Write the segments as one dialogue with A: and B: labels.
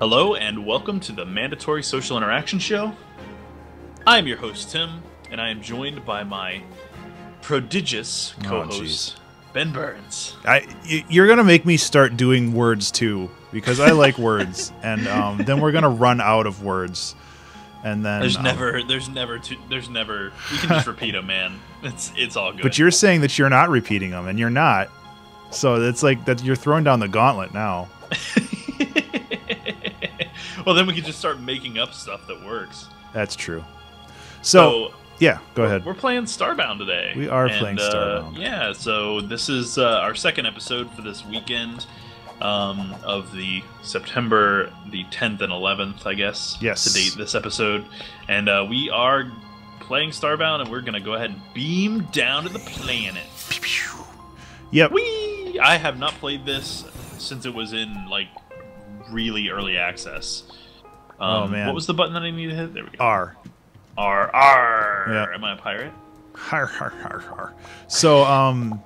A: Hello and welcome to the Mandatory Social Interaction Show. I am your host, Tim, and I am joined by my prodigious co-host, Ben Burns.
B: You're going to make me start doing words, too, because I like words, and then we're going to run out of words. And then
A: there's never, we can just repeat them, man. It's all good.
B: But you're saying that you're not repeating them, and you're not. So it's like that you're throwing down the gauntlet now.
A: Well, then we can just start making up stuff that works.
B: That's true. So yeah, go ahead.
A: We're playing Starbound today.
B: We are playing Starbound.
A: Yeah, so this is our second episode for this weekend of the September the 10th and 11th, I guess.
B: Yes.
A: To date this episode. And we are playing Starbound, and we're going to go ahead and beam down to the planet.
B: Yep.
A: Whee! I have not played this since it was in, like, really early access.
B: Oh, man.
A: What was the button that I need to hit? There we go.
B: R.
A: R.
B: Yep.
A: Am I a pirate?
B: Har. So,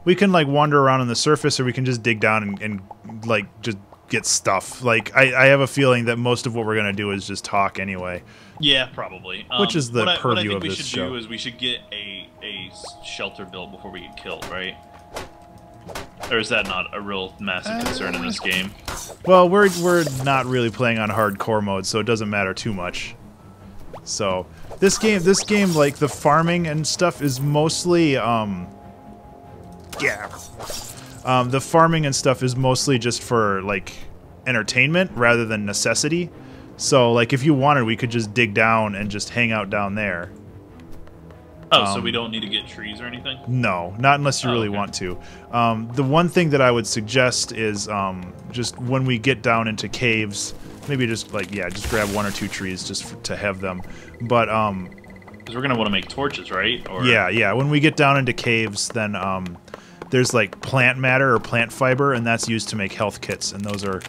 B: we can, like, wander around on the surface, or we can just dig down and like, just get stuff. Like, I have a feeling that most of what we're going to do is just talk anyway.
A: Yeah, probably.
B: Which is the purview of this show. What I think
A: we should do is we should get a shelter built before we get killed, right? Or is that not a real massive concern in this game?
B: Well, we're not really playing on hardcore mode, so it doesn't matter too much. So this game, like the farming and stuff, is mostly the farming and stuff is mostly just for like entertainment rather than necessity. So like if you wanted, we could just dig down and just hang out down there.
A: Oh, so we don't need to get trees or anything?
B: No, not unless you really want to. The one thing that I would suggest is just when we get down into caves, maybe just like, just grab one or two trees just to have them. But
A: because we're gonna want to make torches, right? Or...
B: Yeah. When we get down into caves, then there's like plant matter or plant fiber, and that's used to make health kits, and those are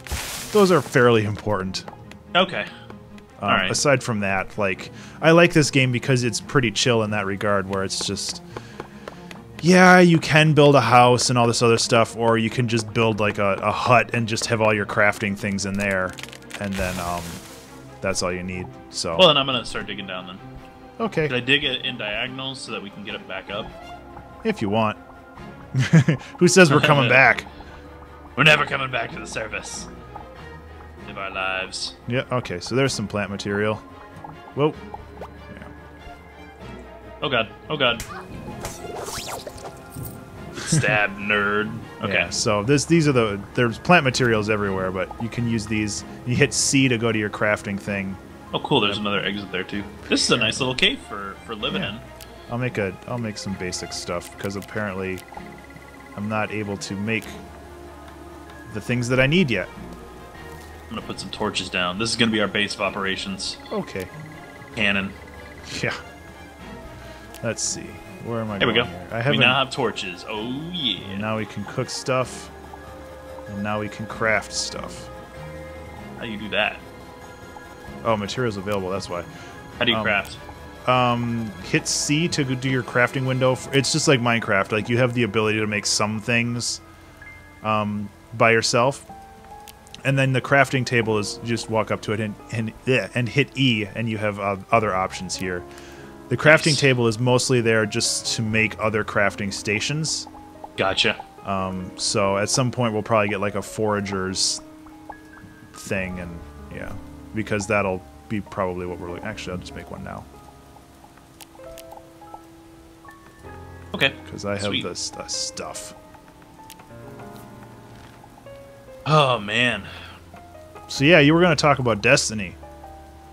B: fairly important.
A: Okay. All right.
B: Aside from that, like, I like this game because it's pretty chill in that regard, where it's just, you can build a house and all this other stuff, or you can just build like a hut and just have all your crafting things in there, and then that's all you need. So.
A: Well, then I'm gonna start digging down then.
B: Okay.
A: Should I dig it in diagonals so that we can get it back up?
B: If you want. Who says we're coming back?
A: We're never coming back to the surface. Live our lives.
B: Yeah, okay, so there's some plant material. Whoa. Yeah.
A: Oh god. Stab, nerd. Okay.
B: Yeah, so there's plant materials everywhere, but you can use these. You hit C to go to your crafting thing.
A: Oh cool, there's another exit there too. This is a nice little cave for living in.
B: I'll make some basic stuff, because apparently I'm not able to make the things that I need yet.
A: I'm gonna put some torches down. This is gonna be our base of operations.
B: Okay.
A: Cannon.
B: Yeah. Let's see. Where am I
A: going?
B: Here?
A: We now have torches. Oh yeah.
B: And now we can cook stuff. And now we can craft stuff.
A: How do you do that?
B: Oh, materials available, that's why.
A: How do you craft?
B: Hit C to do your crafting window. It's just like Minecraft. Like, you have the ability to make some things by yourself. And then the crafting table is, you just walk up to it and hit E, and you have other options here. The crafting table is mostly there just to make other crafting stations.
A: Gotcha.
B: So at some point we'll probably get like a forager's thing, and because that'll be probably what we're looking. Actually, I'll just make one now.
A: Okay.
B: Because I have the stuff.
A: Oh, man.
B: So, you were going to talk about Destiny.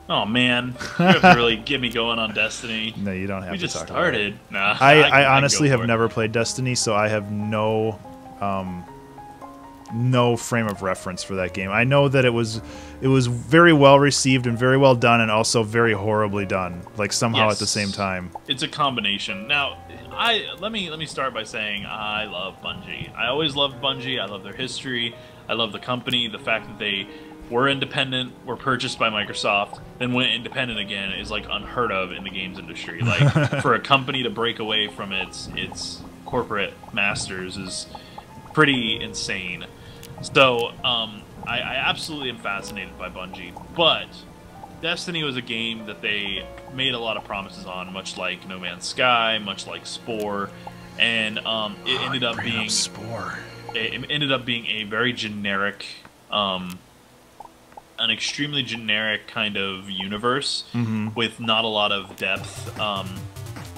A: Oh, man. You have to really get me going on Destiny.
B: No, you don't have to talk
A: started.
B: about it.
A: Nah,
B: I honestly have never played Destiny, so I have no frame of reference for that game. I know that it was very well received and very well done, and also very horribly done, like somehow at the same time.
A: It's a combination. Now, let me start by saying I love Bungie. I always loved Bungie. I love their history. I love the company. The fact that they were independent, were purchased by Microsoft, then went independent again is like unheard of in the games industry. Like for a company to break away from its corporate masters is pretty insane. So, I absolutely am fascinated by Bungie, but Destiny was a game that they made a lot of promises on, much like No Man's Sky, much like Spore, and it ended up being
B: Spore.
A: It ended up being a very generic, an extremely generic kind of universe with not a lot of depth,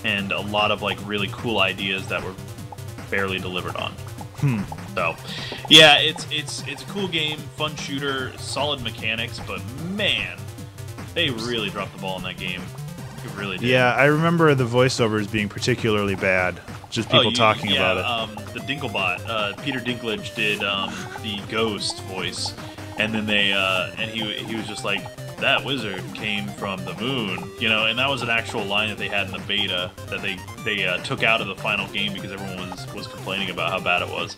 A: and a lot of like really cool ideas that were barely delivered on. So, yeah, it's a cool game, fun shooter, solid mechanics, but man, they really dropped the ball in that game. It really did.
B: Yeah, I remember the voiceovers being particularly bad. Just people talking about it.
A: The Dinklebot, Peter Dinklage did the Ghost voice, and then they and he was just like, that wizard came from the moon, you know, and that was an actual line that they had in the beta that they took out of the final game because everyone was complaining about how bad it was,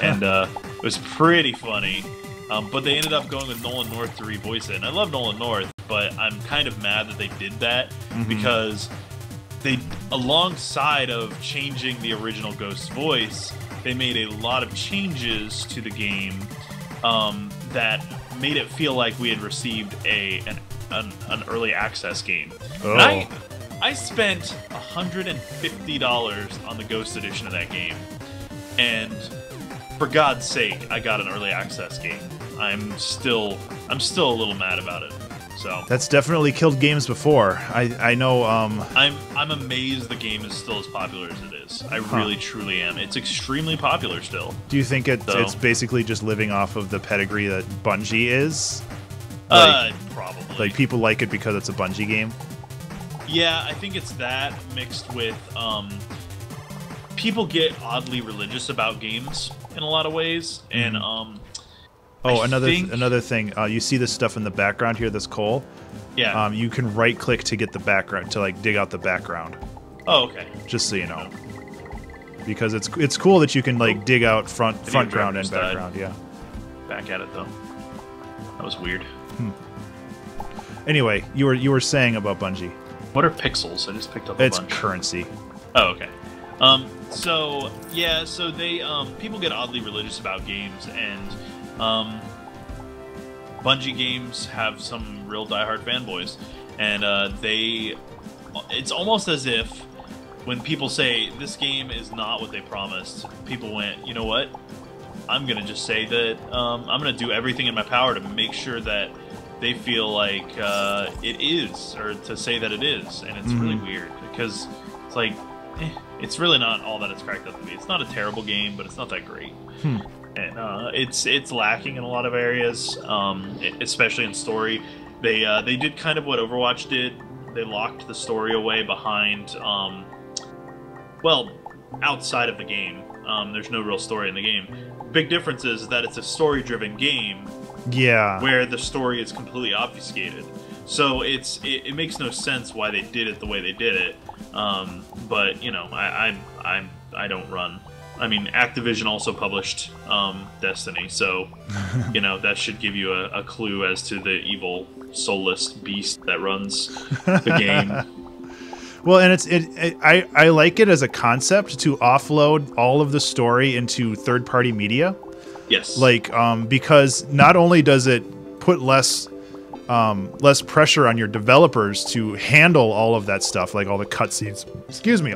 A: and it was pretty funny. But they ended up going with Nolan North to revoice it, and I love Nolan North, but I'm kind of mad that they did that because they, alongside of changing the original Ghost's voice, they made a lot of changes to the game that made it feel like we had received an early access game.
B: Oh.
A: And I spent $150 on the Ghost edition of that game, and for God's sake, I got an early access game. I'm still a little mad about it. So
B: that's definitely killed games before. I know.
A: I'm amazed the game is still as popular as it is. I really truly am. It's extremely popular still.
B: Do you think it's basically just living off of the pedigree that Bungie is? Like,
A: probably.
B: Like people like it because it's a Bungie game.
A: Yeah, I think it's that mixed with people get oddly religious about games in a lot of ways, and another thing. You see this stuff in the background here, this coal? Yeah.
B: You can right click to get the background, to like dig out the background.
A: Oh, okay.
B: Just so you know. Because it's cool that you can like dig out front ground and background, yeah.
A: Back at it though. That was weird.
B: Anyway, you were saying about Bungie.
A: What are pixels? I just picked up a bunch.
B: It's currency.
A: Oh, okay. So yeah, so they people get oddly religious about games, and Bungie games have some real diehard fanboys, and it's almost as if when people say this game is not what they promised, people went, you know what? I'm gonna just say that I'm gonna do everything in my power to make sure that they feel like it is, or to say that it is, and it's really weird because it's like it's really not all that it's cracked up to be. It's not a terrible game, but it's not that great. And it's lacking in a lot of areas, especially in story. They did kind of what Overwatch did. They locked the story away behind, well, outside of the game. There's no real story in the game. Big difference is that it's a story-driven game.
B: Yeah.
A: Where the story is completely obfuscated. So it makes no sense why they did it the way they did it. But you know, I don't run. I mean, Activision also published Destiny, so you know that should give you a clue as to the evil, soulless beast that runs the game.
B: Well, and I like it as a concept to offload all of the story into third-party media.
A: Yes.
B: Like, because not only does it put less pressure on your developers to handle all of that stuff, like all the cutscenes,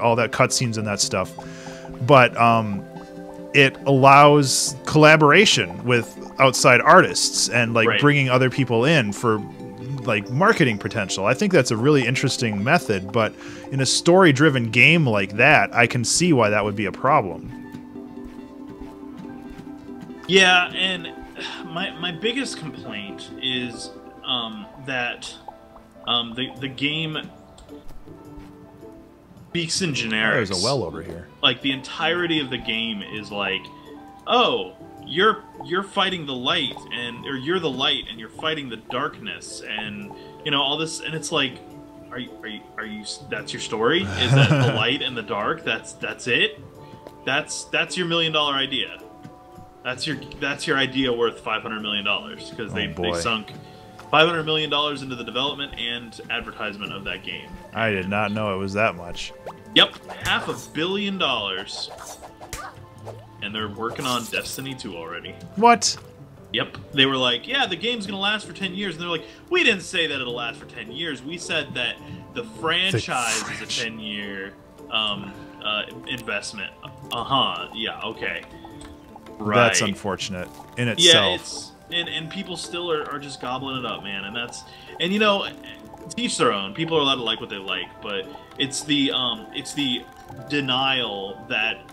B: all that cutscenes and that stuff, but it allows collaboration with outside artists and like bringing other people in for like marketing potential. I think that's a really interesting method, but in a story-driven game like that, I can see why that would be a problem.
A: Yeah, and my biggest complaint is that the game speaks in generics.
B: There's a well over here.
A: Like the entirety of the game is like, oh, you're fighting the light, or you're the light, and you're fighting the darkness, and you know all this, and it's like, are you? That's your story? Is that the light and the dark? That's it? That's your $1 million idea. That's your idea worth $500 million because they sunk $500 million into the development and advertisement of that game.
B: I did not know it was that much.
A: Yep, $500 million. and they're working on Destiny 2 already.
B: What?
A: Yep. They were like, yeah, the game's going to last for 10 years. And they're like, we didn't say that it'll last for 10 years. We said that the franchise is a 10-year investment. Yeah, okay. Right.
B: That's unfortunate in itself.
A: Yeah, and people still are just gobbling it up, man. And you know, to each their own. People are allowed to like what they like, but it's the denial that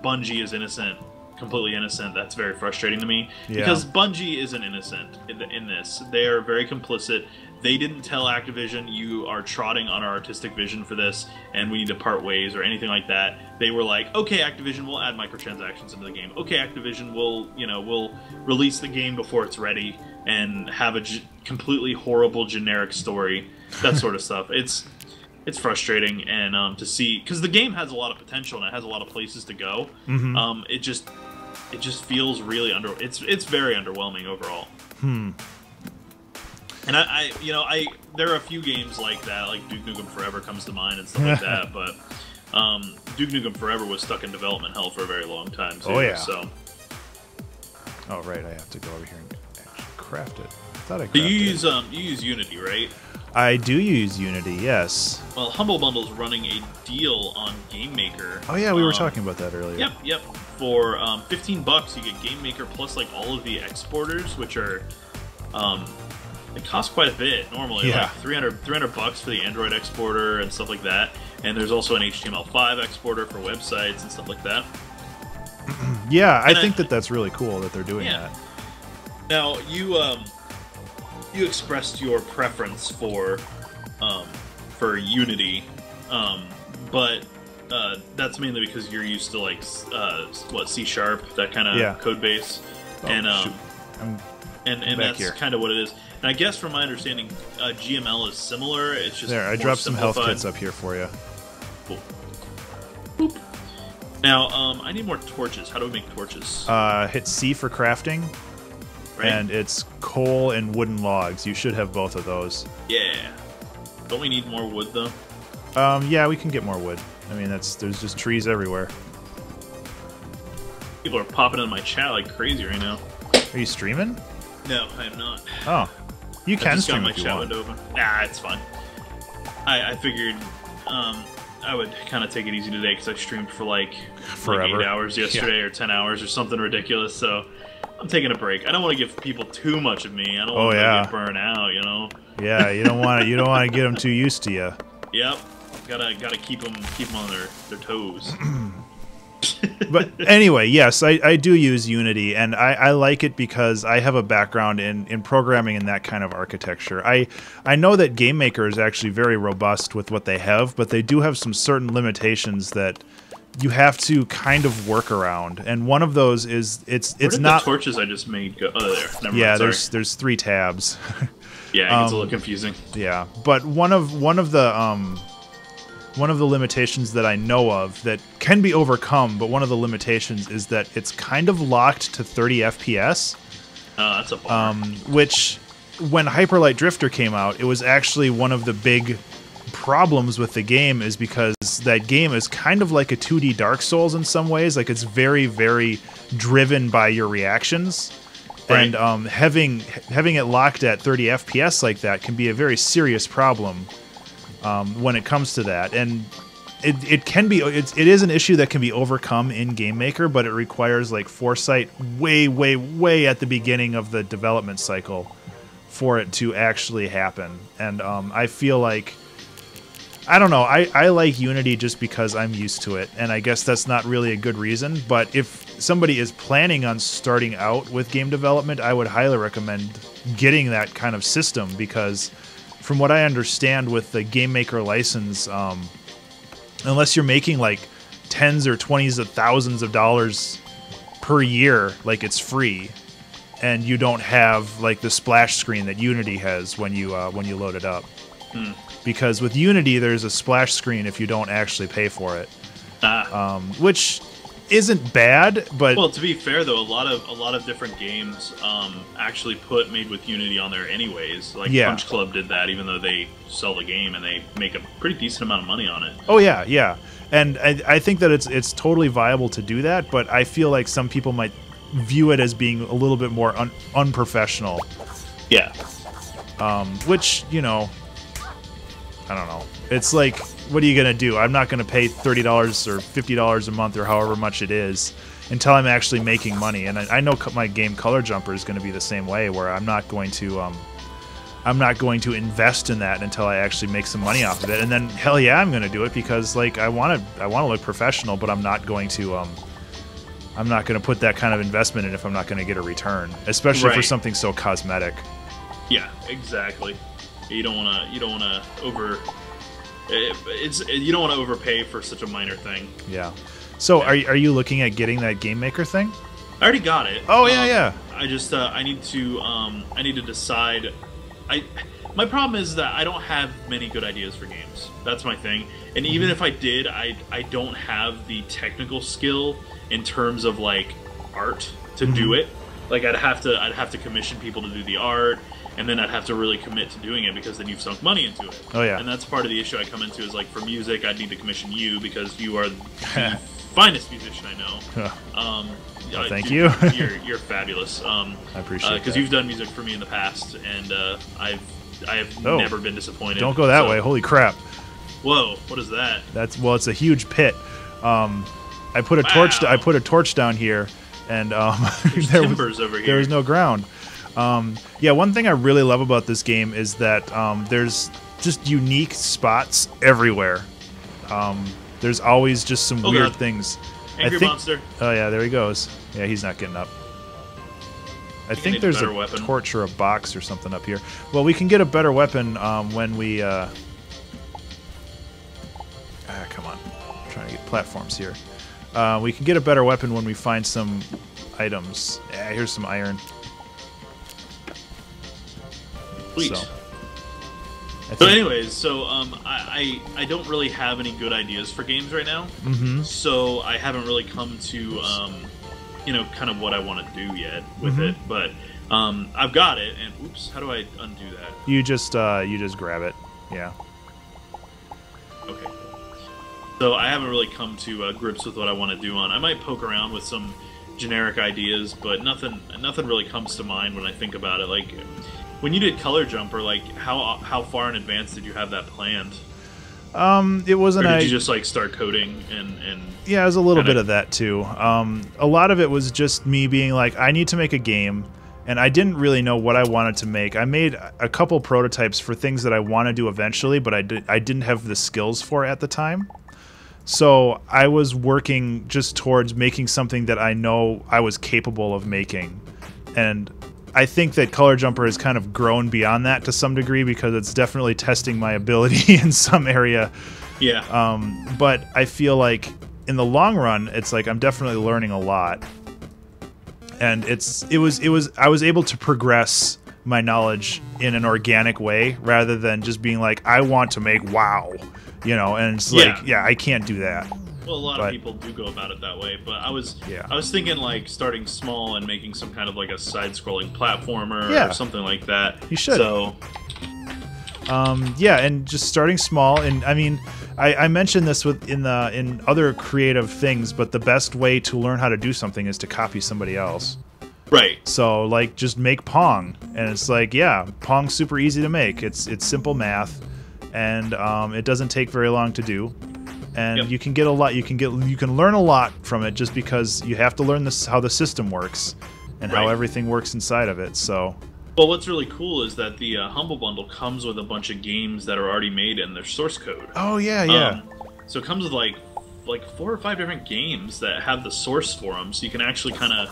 A: Bungie is innocent, completely innocent. That's very frustrating to me, because Bungie isn't innocent in this. They are very complicit. They didn't tell Activision, you are trotting on our artistic vision for this, and we need to part ways or anything like that. They were like, okay, Activision, we'll add microtransactions into the game. Okay, Activision, we'll release the game before it's ready and have a completely horrible generic story, that sort of stuff. It's frustrating, and to see, because the game has a lot of potential and it has a lot of places to go. It just feels really it's very underwhelming overall. And there are a few games like that, like Duke Nukem Forever comes to mind and stuff like that, but Duke Nukem Forever was stuck in development hell for a very long time too.
B: Oh yeah.
A: So.
B: Oh right, I have to go over here and actually craft it. I thought I crafted
A: you use Unity, right?
B: I do use Unity, yes.
A: Well, Humble Bundle's running a deal on Game Maker.
B: Oh yeah, we were talking about that earlier.
A: Yep. For $15, you get Game Maker plus like all of the exporters, which are they cost quite a bit normally.
B: Yeah.
A: Like $300 for the Android exporter and stuff like that. And there's also an HTML5 exporter for websites and stuff like that.
B: Yeah, I think that's really cool that they're doing that.
A: Now you expressed your preference for Unity, but that's mainly because you're used to like C#, that kind of code base, and that's kind of what it is. And I guess from my understanding, GML is similar. It's just
B: there. I dropped some health kits up here for you.
A: Cool. Boop. Now I need more torches. How do we make torches?
B: Hit C for crafting. Right. And it's coal and wooden logs. You should have both of those.
A: Yeah. Don't we need more wood though?
B: Yeah, we can get more wood. I mean, there's just trees everywhere.
A: People are popping in my chat like crazy right now.
B: Are you streaming?
A: No, I am not.
B: Oh, you can stream
A: my
B: if you
A: chat
B: want.
A: window open. Nah, it's fine. I figured I would kind of take it easy today because I streamed for like 8 hours yesterday or 10 hours or something ridiculous. So I'm taking a break. I don't want to give people too much of me. I don't want to get burned out, you know.
B: Yeah, you don't want to get them too used to you.
A: Yep, gotta keep them on their toes.
B: But anyway, yes, I do use Unity, and I like it because I have a background in programming and that kind of architecture. I know that Game Maker is actually very robust with what they have, but they do have some certain limitations that you have to kind of work around, and one of those is it's not
A: the torches I just made go. Oh, there. Never
B: yeah,
A: mind,
B: there's 3 tabs.
A: Yeah, it gets a little confusing.
B: Yeah, but one of the limitations that I know of that can be overcome, but one of the limitations is that it's kind of locked to 30 FPS.
A: Oh, that's a bummer.
B: Which, when Hyperlight Drifter came out, it was actually one of the big problems with the game, is because that game is kind of like a 2D Dark Souls in some ways. Like, it's very, very driven by your reactions. Right. And having it locked at 30 FPS like that can be a very serious problem when it comes to that. And it is an issue that can be overcome in Game Maker, but it requires like foresight way, way, way at the beginning of the development cycle for it to actually happen. And I feel like, I don't know, I like Unity just because I'm used to it, and I guess that's not really a good reason, but if somebody is planning on starting out with game development, I would highly recommend getting that kind of system, because from what I understand with the Game Maker license, unless you're making like tens or 20s of thousands of dollars per year, like, it's free, and you don't have like the splash screen that Unity has when you load it up. Because with Unity, there's a splash screen if you don't actually pay for it, which isn't bad, but
A: well, to be fair though, a lot of different games actually put Made with Unity on there anyways. Like Punch Club did that, even though they sell the game and they make a pretty decent amount of money on it.
B: Oh yeah, yeah, and I think that it's totally viable to do that, but I feel like some people might view it as being a little bit more unprofessional.
A: Yeah.
B: Which, you know, I don't know. It's like, what are you going to do? I'm not going to pay $30 or $50 a month or however much it is until I'm actually making money. And I know my game Color Jumper is going to be the same way, where I'm not going to invest in that until I actually make some money off of it. And then hell yeah, I'm going to do it because like I want to look professional, but I'm not going to put that kind of investment in if I'm not going to get a return, especially for something so cosmetic.
A: Yeah, exactly. You don't want to you don't want to overpay for such a minor thing.
B: Yeah. So are you looking at getting that Game Maker thing?
A: I already got it.
B: Oh yeah.
A: I just I need to decide. My problem is that I don't have many good ideas for games. That's my thing. And even if I did, I don't have the technical skill in terms of like art to do it. Like I'd have to commission people to do the art, and then I'd have to really commit to doing it because then you've sunk money into it. Oh yeah. And that's part of the issue I come into is like for music, I'd need to commission you because you are the finest musician I know.
B: Well, thank you.
A: You're fabulous. I
B: appreciate it
A: because you've done music for me in the past, and I have never been disappointed.
B: Don't go that way. Holy crap!
A: Whoa, what is that?
B: It's a huge pit. I put a torch down here, and
A: timbers over here.
B: There was no ground. Yeah, one thing I really love about this game is that there's just unique spots everywhere. There's always just some weird things.
A: Angry monster.
B: Oh yeah, there he goes. Yeah, he's not getting up. I think there's a torch or a box or something up here. Well, we can get a better weapon when we... come on. I'm trying to get platforms here. We can get a better weapon when we find some items. Yeah, here's some iron.
A: Sweet. So anyways, I don't really have any good ideas for games right now. So I haven't really come to kind of what I want to do yet with it. But I've got it. And oops, how do I undo that?
B: You just grab it. Yeah.
A: Okay. So I haven't really come to grips with what I want to do on. I might poke around with some generic ideas, but nothing really comes to mind when I think about it. Like, when you did Color Jumper, like how far in advance did you have that planned?
B: It wasn't.
A: Or did you just like start coding and?
B: Yeah, it was a little bit of that too. A lot of it was just me being like, I need to make a game, and I didn't really know what I wanted to make. I made a couple prototypes for things that I want to do eventually, but I didn't have the skills for at the time. So I was working just towards making something that I know I was capable of making, and I think that Color Jumper has kind of grown beyond that to some degree because it's definitely testing my ability in some area.
A: Yeah.
B: But I feel like in the long run, it's like I'm definitely learning a lot, and I was able to progress my knowledge in an organic way rather than just being like, I want to make WoW, and it's like, yeah, I can't do that.
A: Well, a lot of people do go about it that way, but I was thinking like starting small and making some kind of like a side-scrolling platformer or something like that.
B: You should.
A: So,
B: yeah, and just starting small. And I mean, I mentioned this in other creative things, but the best way to learn how to do something is to copy somebody else.
A: Right.
B: So like, just make Pong, and it's like, yeah, Pong's super easy to make. It's simple math, and it doesn't take very long to do. And you can get a lot. You can learn a lot from it just because you have to learn how the system works and how everything works inside of it. So,
A: well, what's really cool is that the Humble Bundle comes with a bunch of games that are already made in their source code.
B: Oh yeah.
A: So it comes with like 4 or 5 different games that have the source for them, so you can actually kind of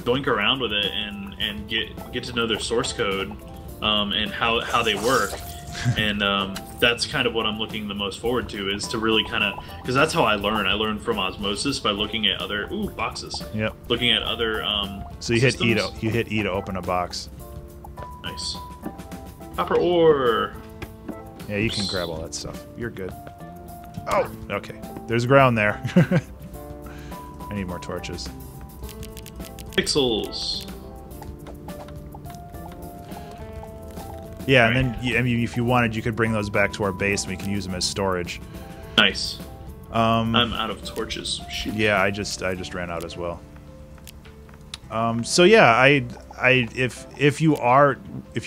A: doink around with it and get to know their source code and how they work. And that's kind of what I'm looking the most forward to, is to really kind of, because that's how I learn. I learn from osmosis by looking at other boxes.
B: Yep.
A: Looking at other.
B: So you hit E to open a box.
A: Nice. Copper ore.
B: Yeah, you can grab all that stuff. You're good. Oh, okay. There's ground there. I I need more torches.
A: Pixels.
B: Yeah, and then I mean, if you wanted, you could bring those back to our base, and we can use them as storage.
A: Nice. I'm out of torches. Shoot.
B: Yeah, I just ran out as well. So yeah, if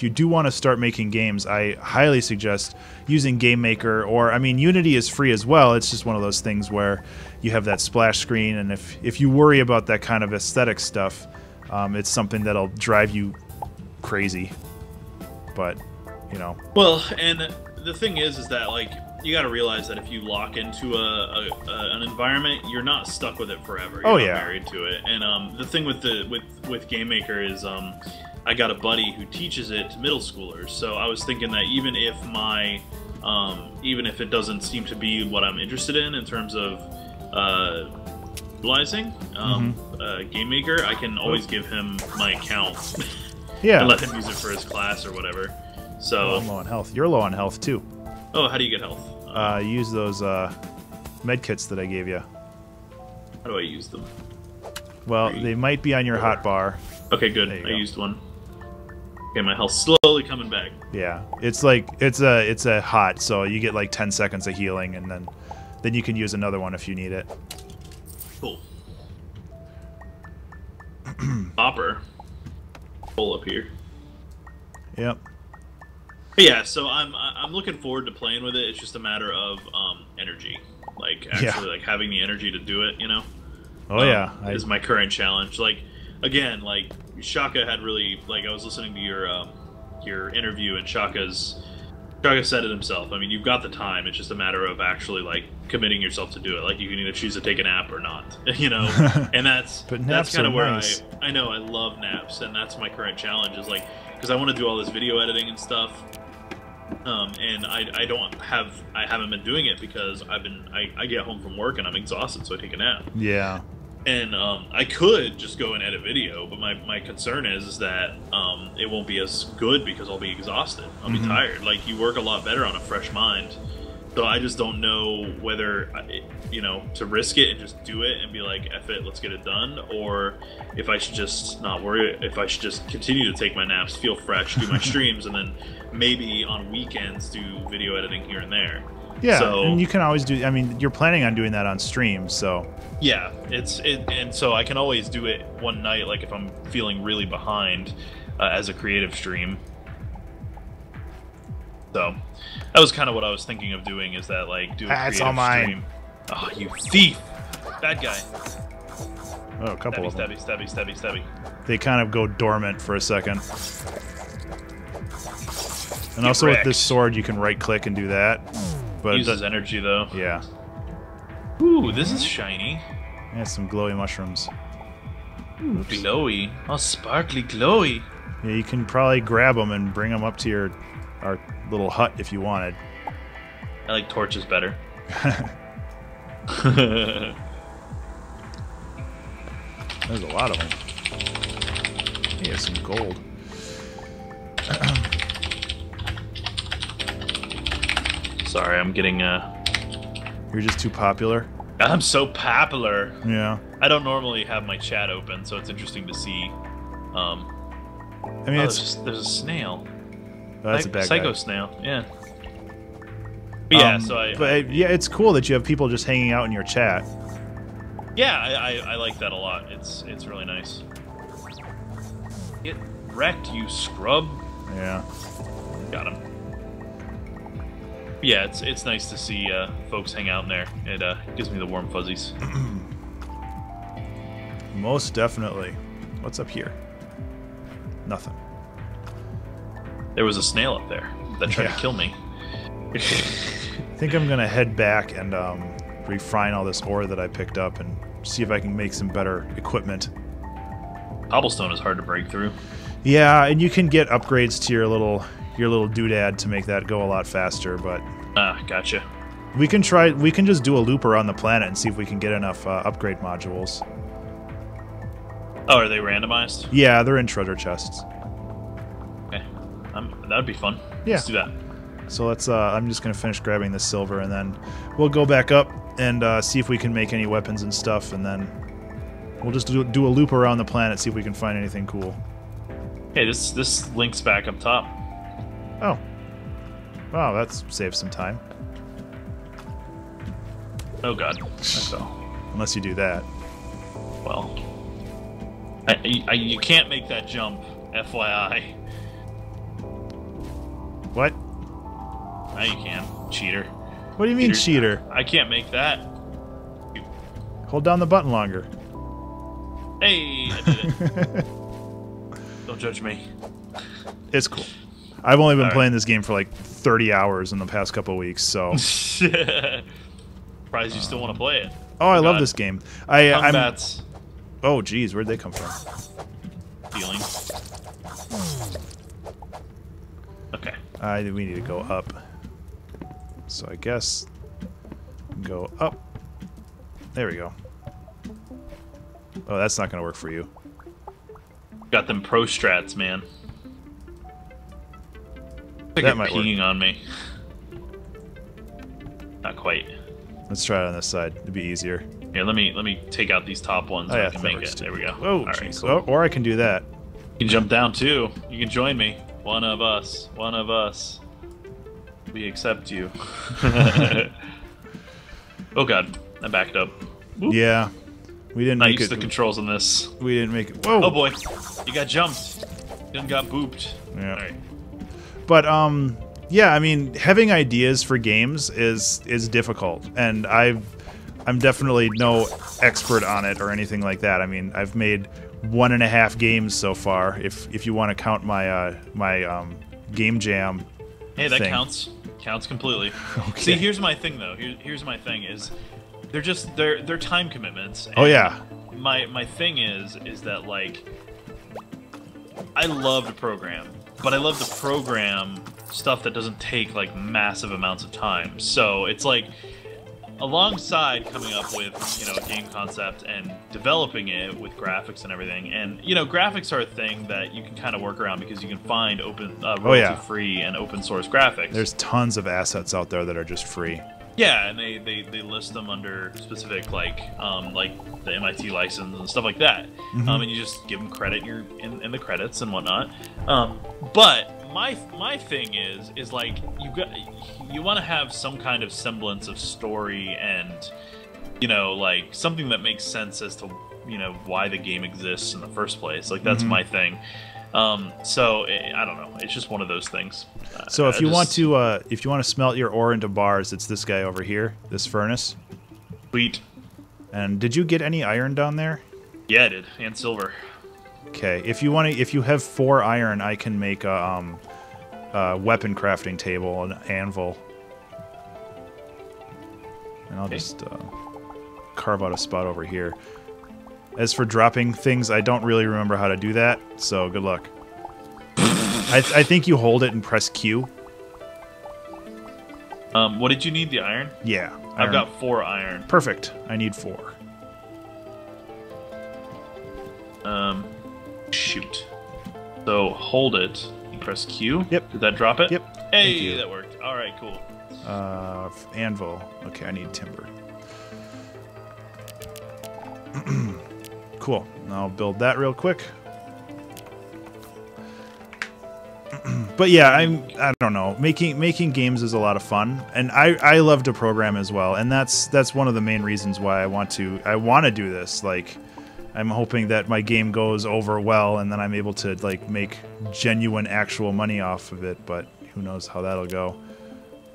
B: you do want to start making games, I highly suggest using Game Maker, or I mean, Unity is free as well. It's just one of those things where you have that splash screen, and if you worry about that kind of aesthetic stuff, it's something that'll drive you crazy. But you know.
A: Well, and the thing is that like you got to realize that if you lock into an environment, you're not stuck with it forever. You're not married to it. And the thing with Game Maker is I got a buddy who teaches it to middle schoolers. So I was thinking that even if it doesn't seem to be what I'm interested in terms of utilizing Game Maker, I can always give him my account.
B: Yeah.
A: And let him use it for his class or whatever. So
B: I'm low on health. You're low on health too.
A: Oh, how do you get health?
B: Use those med kits that I gave you.
A: How do I use them?
B: Well, they might be on your hot bar.
A: Okay, good. I used one. Okay, my health's slowly coming back.
B: Yeah, it's like it's a hot, so you get like 10 seconds of healing, and then you can use another one if you need it.
A: Cool. Hopper. Pull up here.
B: Yep.
A: But yeah, so I'm looking forward to playing with it. It's just a matter of energy, like actually like having the energy to do it. You know.
B: Oh yeah.
A: Is my current challenge. Like again, like Shaka had really like I was listening to your interview, and Shaka said it himself. I mean, you've got the time. It's just a matter of actually like committing yourself to do it. Like you can either choose to take a nap or not, you know. And that's kind of where
B: nice.
A: I know I love naps, and that's my current challenge is like because I want to do all this video editing and stuff. And I haven't been doing it because I get home from work and I'm exhausted, so I take a nap.
B: Yeah.
A: And I could just go and edit video, but my concern is that it won't be as good because I'll be exhausted. I'll be tired. Like you work a lot better on a fresh mind. So I just don't know whether, you know, to risk it and just do it and be like, F it, let's get it done, or if I should just not worry, if I should just continue to take my naps, feel fresh, do my streams, and then maybe on weekends do video editing here and there.
B: Yeah,
A: so,
B: and you can always do, I mean, you're planning on doing that on stream, so.
A: Yeah, and so I can always do it one night, like if I'm feeling really behind as a creative stream. So that was kind of what I was thinking of doing, is that like do a creative
B: all mine.
A: stream. Oh, you thief! Bad guy.
B: Oh, a couple of them.
A: Stabby.
B: They kind of go dormant for a second. And also
A: wrecked.
B: with this sword, you can right click and do that. But
A: it uses energy though.
B: Yeah.
A: Ooh, this is shiny.
B: Yeah, some glowy mushrooms.
A: Ooh, glowy. Oh, sparkly glowy.
B: Yeah, you can probably grab them and bring them up to our little hut if you wanted.
A: I like torches better.
B: There's a lot of them. Yeah, some gold.
A: Sorry, I'm getting
B: You're just too popular?
A: I'm so popular.
B: Yeah.
A: I don't normally have my chat open, so it's interesting to see.
B: I mean,
A: there's a snail.
B: Oh, that's a bad
A: Psycho
B: guy.
A: snail, yeah. But yeah, so
B: yeah, it's cool that you have people just hanging out in your chat.
A: Yeah, I like that a lot. It's really nice. Get wrecked, you scrub.
B: Yeah.
A: Got him. Yeah, it's nice to see folks hang out in there. It gives me the warm fuzzies.
B: Most definitely. What's up here? Nothing.
A: There was a snail up there that tried to kill me.
B: I think I'm gonna head back and refine all this ore that I picked up and see if I can make some better equipment.
A: Cobblestone is hard to break through.
B: Yeah, and you can get upgrades to your little doodad to make that go a lot faster, but
A: Gotcha.
B: we can just do a loop around the planet and see if we can get enough upgrade modules.
A: Oh, are they randomized?
B: Yeah, they're in treasure chests.
A: Okay. That'd be fun.
B: Yeah.
A: Let's do that.
B: So let's I'm just gonna finish grabbing the silver, and then we'll go back up and see if we can make any weapons and stuff, and then We'll just do a loop around the planet, see if we can find anything cool.
A: Hey, this links back up top.
B: Oh. Wow, that's saved some time.
A: Oh god.
B: Unless you do that.
A: Well, you can't make that jump, FYI.
B: What?
A: Now you can, cheater.
B: What do you mean, cheater?
A: I can't make that.
B: Hold down the button longer.
A: Hey, I did it. Don't judge me.
B: It's cool. I've only been
A: All
B: playing this game for like 30 hours in the past couple of weeks, so...
A: Surprised you still want to play it.
B: Oh, I love this game.
A: Combats.
B: Oh, geez, where'd they come from?
A: Feeling. Okay.
B: We need to go up. So I guess... Go up. There we go. Oh, that's not going to work for you.
A: Got them pro strats, man. I think
B: That
A: you're
B: might work.
A: peeing on me. Not quite.
B: Let's try it on this side. It'd be easier.
A: Here, let me take out these top ones so I can make it. There we go.
B: Oh,
A: Alright, cool.
B: Oh, or I can do that.
A: You can jump down too. You can join me. One of us. One of us. We accept you. Oh god, I backed up. Whoop.
B: Yeah. We didn't
A: Not
B: make
A: used
B: it.
A: to the controls on this.
B: We didn't make it. Whoa!
A: Oh boy, you got jumped. You got booped.
B: Yeah.
A: All right.
B: But yeah, I mean, having ideas for games is difficult, and I'm definitely no expert on it or anything like that. I mean, I've made 1.5 games so far, if you want to count my my game jam.
A: Hey, that
B: thing.
A: counts completely.
B: Okay.
A: See, here's my thing though. Here's my thing is, they're time commitments.
B: Oh yeah.
A: My thing is that like, I love to program, but I love to program stuff that doesn't take like massive amounts of time. So it's like, alongside coming up with, you know, a game concept and developing it with graphics and everything, and you know, graphics are a thing that you can kind of work around because you can find royalty-free and open source graphics.
B: There's tons of assets out there that are just free.
A: Yeah, and they list them under specific like the MIT license and stuff like that. And you just give them credit in the credits and whatnot. But my thing is like you want to have some kind of semblance of story and, you know, like something that makes sense as to, you know, why the game exists in the first place. Like that's my thing. So I don't know. It's just one of those things.
B: So if you want to smelt your ore into bars, it's this guy over here, this furnace.
A: Sweet.
B: And did you get any iron down there?
A: Yeah, I did, and silver.
B: Okay, if you have 4 iron, I can make a weapon crafting table, an anvil, and I'll just carve out a spot over here. As for dropping things, I don't really remember how to do that, so good luck. I think you hold it and press Q.
A: What did you need? The iron?
B: Yeah.
A: I've got 4 iron.
B: Perfect. I need 4.
A: Shoot. So hold it and press Q.
B: Yep.
A: Did that drop it?
B: Yep.
A: Hey, that worked. All right, cool.
B: Anvil. Okay, I need timber. Cool. I'll build that real quick. But yeah, I don't know. Making games is a lot of fun, and I love to program as well, and that's one of the main reasons why I want to do this. Like, I'm hoping that my game goes over well, and then I'm able to like make genuine, actual money off of it. But who knows how that'll go?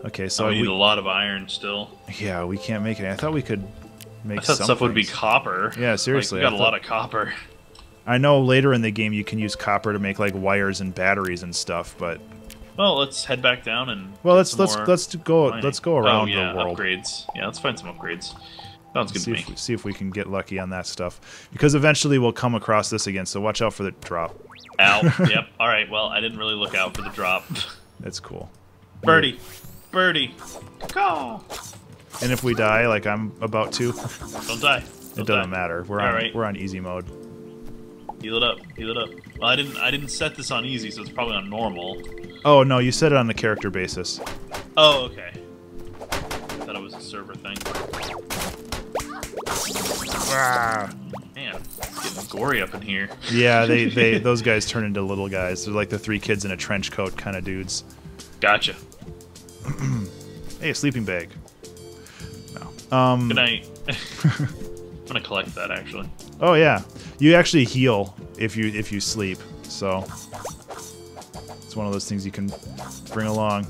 B: Okay, so
A: we need a lot of iron still.
B: Yeah, we can't make it. I thought we could make.
A: I thought stuff would be copper.
B: Yeah, seriously,
A: like, we got a lot of copper.
B: I know later in the game you can use copper to make like wires and batteries and stuff, but
A: well, let's head back down and
B: let's go around
A: the world. Upgrades. Yeah, let's find some upgrades. Sounds good to me.
B: See if we can get lucky on that stuff, because eventually we'll come across this again. So watch out for the drop.
A: Ow. Yep. All right. Well, I didn't really look out for the drop.
B: That's cool.
A: Birdie, go.
B: And if we die, like I'm about to,
A: don't die.
B: It doesn't matter. We're on easy mode.
A: Heal it up. Well, I didn't set this on easy, so it's probably on normal.
B: Oh no, you set it on the character basis.
A: Oh, okay. I thought it was a server thing.
B: Ah.
A: Man, gory up in here.
B: Yeah, they those guys turn into little guys. They're like the three kids in a trench coat kind of dudes.
A: Gotcha.
B: Hey, a sleeping bag. No.
A: Good night. I'm gonna collect that actually.
B: Oh yeah, you actually heal if you sleep. So it's one of those things you can bring along.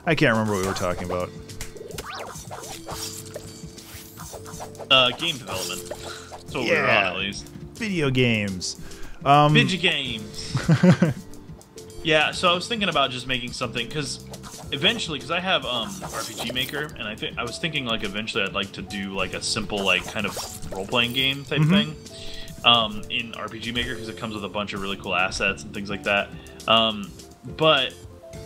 B: I can't remember what we were talking about.
A: Game development. That's what we're on, at least.
B: Video games.
A: Video games. Yeah, so I was thinking about just making something, because eventually, because I have RPG Maker, and I was thinking like eventually I'd like to do like a simple like kind of role-playing game type thing in RPG Maker, because it comes with a bunch of really cool assets and things like that. But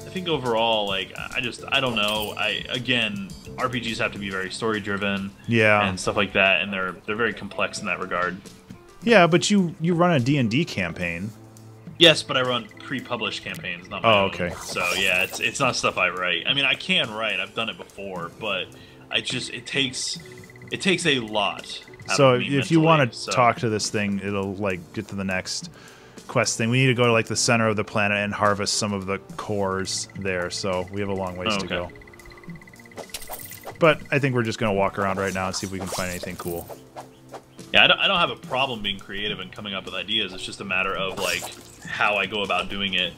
A: I think overall, like I don't know. Again, RPGs have to be very story driven, and stuff like that, and they're very complex in that regard. Yeah,
B: but you run a D&D campaign.
A: Yes, but I run pre-published campaigns, not my own.
B: Okay.
A: So yeah, it's not stuff I write. I mean, I can write. I've done it before, but it takes a lot.
B: So if you want to talk to this thing, it'll like get to the next quest thing. We need to go to like the center of the planet and harvest some of the cores there. So we have a long ways to go. But I think we're just gonna walk around right now and see if we can find anything cool.
A: Yeah, I don't have a problem being creative and coming up with ideas. It's just a matter of like how I go about doing it.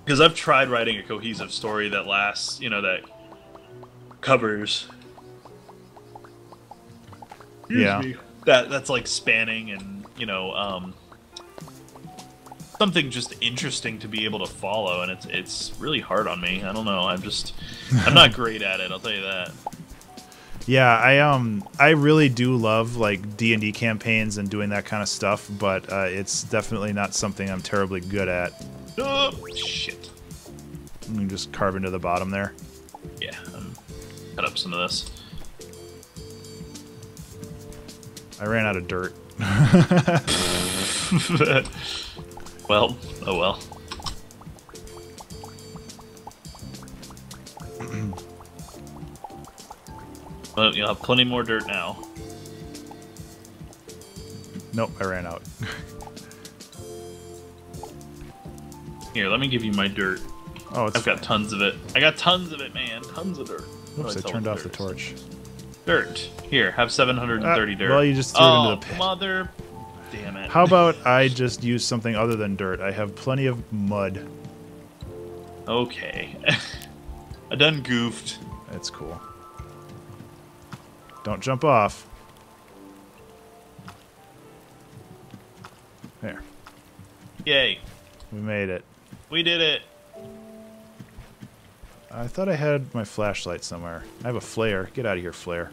A: Because I've tried writing a cohesive story that lasts, that covers. That's like spanning and something just interesting to be able to follow, and it's really hard on me. I don't know. I'm not great at it. I'll tell you that.
B: Yeah, I really do love like D&D campaigns and doing that kind of stuff, but it's definitely not something I'm terribly good at.
A: Oh, shit.
B: You can just carve into the bottom there.
A: Yeah, cut up some of this.
B: I ran out of dirt.
A: Well, oh well. Well, you'll have plenty more dirt now.
B: Nope, I ran out.
A: Here, let me give you my dirt.
B: Oh,
A: I've got tons of it. I got tons of it, man. Tons of dirt.
B: Oops, I turned off the torch.
A: Dirt. Here, have 730 dirt.
B: Well, you just threw it into the pit.
A: Mother... Damn it.
B: How about I just use something other than dirt? I have plenty of mud.
A: Okay. I done goofed.
B: That's cool. Don't jump off. There.
A: Yay.
B: We made it.
A: We did it.
B: I thought I had my flashlight somewhere. I have a flare. Get out of here, flare.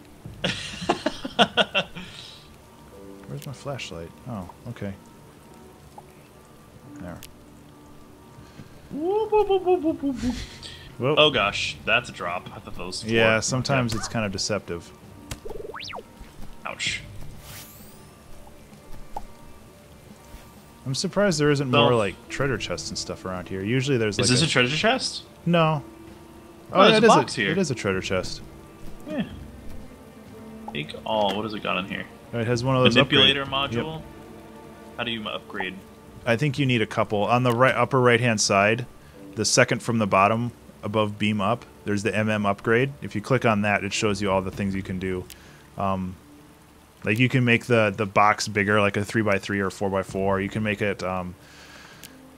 B: Where's my flashlight? Oh, okay. There. Whoa.
A: Oh gosh, that's a drop. I thought that was floor.
B: Yeah, sometimes it's kind of deceptive.
A: Ouch.
B: I'm surprised there isn't more like treasure chests and stuff around here. Usually there's like.
A: Is this a treasure chest?
B: No.
A: Oh, yeah, there's a box here.
B: It is a treasure chest.
A: Yeah. Take all. What has it got in here?
B: It has one of those
A: manipulator module.
B: Yep.
A: How do you upgrade?
B: I think you need a couple. On the upper right hand side, the second from the bottom above beam up, there's the upgrade. If you click on that, it shows you all the things you can do. Like you can make the box bigger, like a 3x3 or 4x4. You can make it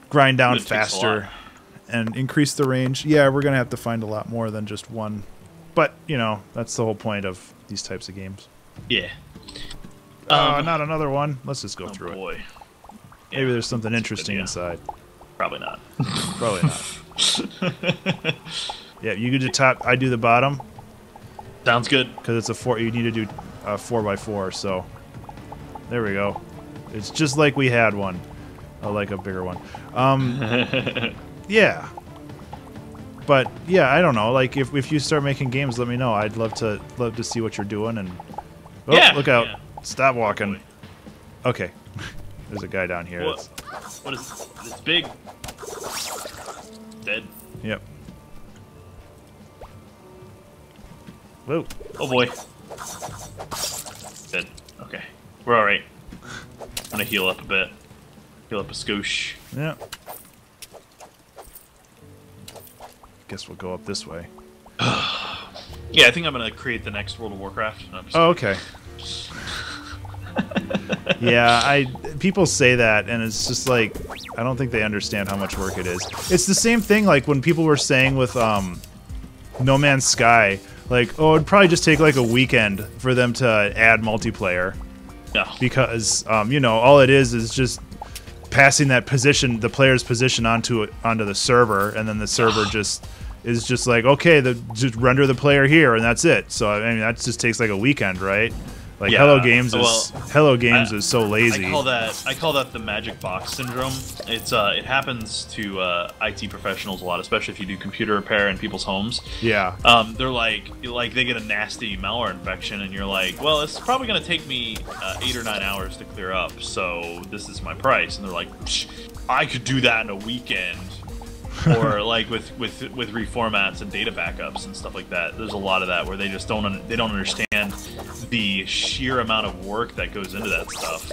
B: grind down faster and increase the range. Yeah, we're gonna have to find a lot more than just one, but that's the whole point of these types of games.
A: Yeah.
B: Not another one. Let's just go through
A: it. Yeah,
B: maybe there's something interesting inside.
A: Probably not.
B: Probably not. Yeah, you do the top. I do the bottom.
A: Sounds good.
B: Because it's a 4. You need to do a 4x4. So there we go. It's just like we had one. I like a bigger one. Yeah. But yeah, I don't know. Like if you start making games, let me know. I'd love to see what you're doing. And look out! Yeah. Stop walking. Okay. There's a guy down here.
A: What is this? It's big. Dead.
B: Yep. Whoa.
A: Oh boy. Good. Okay. We're alright. I'm gonna heal up a bit. Heal up a scoosh.
B: Yeah. Guess we'll go up this way.
A: Yeah, I think I'm gonna create the next World of Warcraft. No,
B: oh, okay. Yeah, people say that, and it's just like, I don't think they understand how much work it is. It's the same thing like when people were saying with No Man's Sky, like, oh, it'd probably just take like a weekend for them to add multiplayer.
A: Yeah.
B: Because, you know, all it is just passing that position, the player's position onto the server, and then the server is just like, okay, just render the player here, and that's it. So, I mean, that just takes like a weekend, right? Like,
A: yeah.
B: Hello Games is so lazy.
A: I call that the magic box syndrome. It happens to IT professionals a lot, especially if you do computer repair in people's homes.
B: Yeah.
A: They're like they get a nasty malware infection, and you're like, well, it's probably gonna take me 8 or 9 hours to clear up, so this is my price. And they're like, I could do that in a weekend. Or like with reformats and data backups and stuff like that. There's a lot of that where they just don't understand the sheer amount of work that goes into that stuff.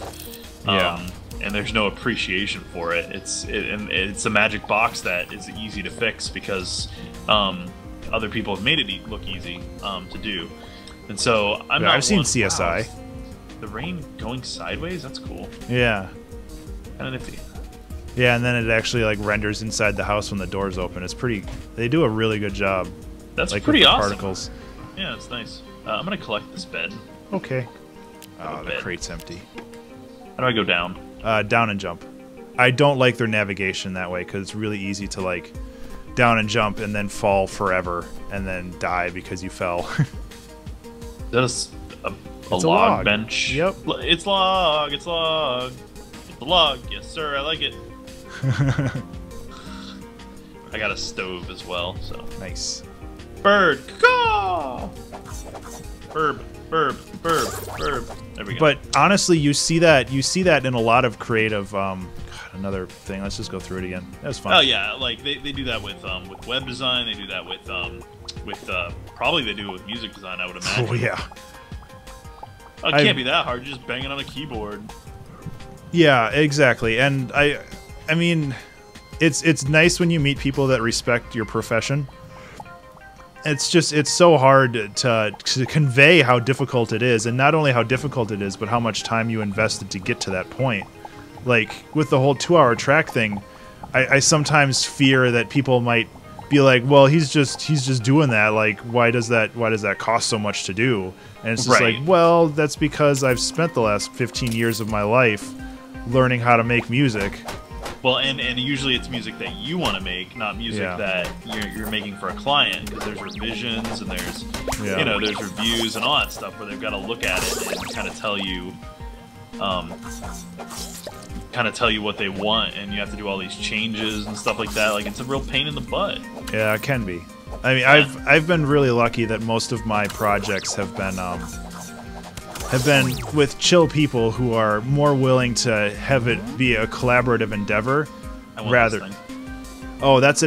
B: Yeah.
A: And there's no appreciation for it. It's a magic box that is easy to fix because other people have made it look easy to do. And so
B: I've seen CSI.
A: Wow, the rain going sideways. That's cool.
B: Yeah.
A: Kind of nifty.
B: Yeah, and then it actually like renders inside the house when the doors open. It's pretty. They do a really good job.
A: That's
B: like,
A: pretty
B: with the
A: awesome.
B: Particles.
A: Yeah, it's nice. I'm gonna collect this bed.
B: Okay. Oh, the
A: bed.
B: crate's empty.
A: How do I go down?
B: Down and jump. I don't like their navigation that way because it's really easy to like down and jump and then fall forever and then die because you fell.
A: That's a
B: It's a
A: log
B: log
A: bench.
B: Yep.
A: It's log. It's log. It's a log. Yes, sir. I like it. I got a stove as well, so
B: Nice.
A: bird. Caw! Burb. There we go.
B: But honestly, you see that in a lot of creative. God, another thing. Let's just go through it again. That was fun.
A: Oh yeah, like they do that with web design. They do that with probably they do it with music design. I would imagine.
B: Oh yeah.
A: Oh, it can't be that hard. You're just banging on a keyboard.
B: Yeah, exactly. And I mean, it's nice when you meet people that respect your profession. It's so hard to convey how difficult it is, and not only how difficult it is, but how much time you invested to get to that point. Like with the whole 2-hour track thing, I sometimes fear that people might be like, well, he's just doing that. Like, why does that cost so much to do? And it's just
A: right.
B: like, well, that's because I've spent the last 15 years of my life learning how to make music.
A: Well, and usually it's music that you want to make, not music that you're making for a client, because there's revisions and there's there's reviews and all that stuff where they've got to look at it and kind of tell you what they want, and you have to do all these changes and stuff like that. Like, it's a real pain in the butt.
B: Yeah, it can be. I mean, I've been really lucky that most of my projects have been with chill people who are more willing to have it be a collaborative endeavor rather.
A: This thing.
B: Oh, that's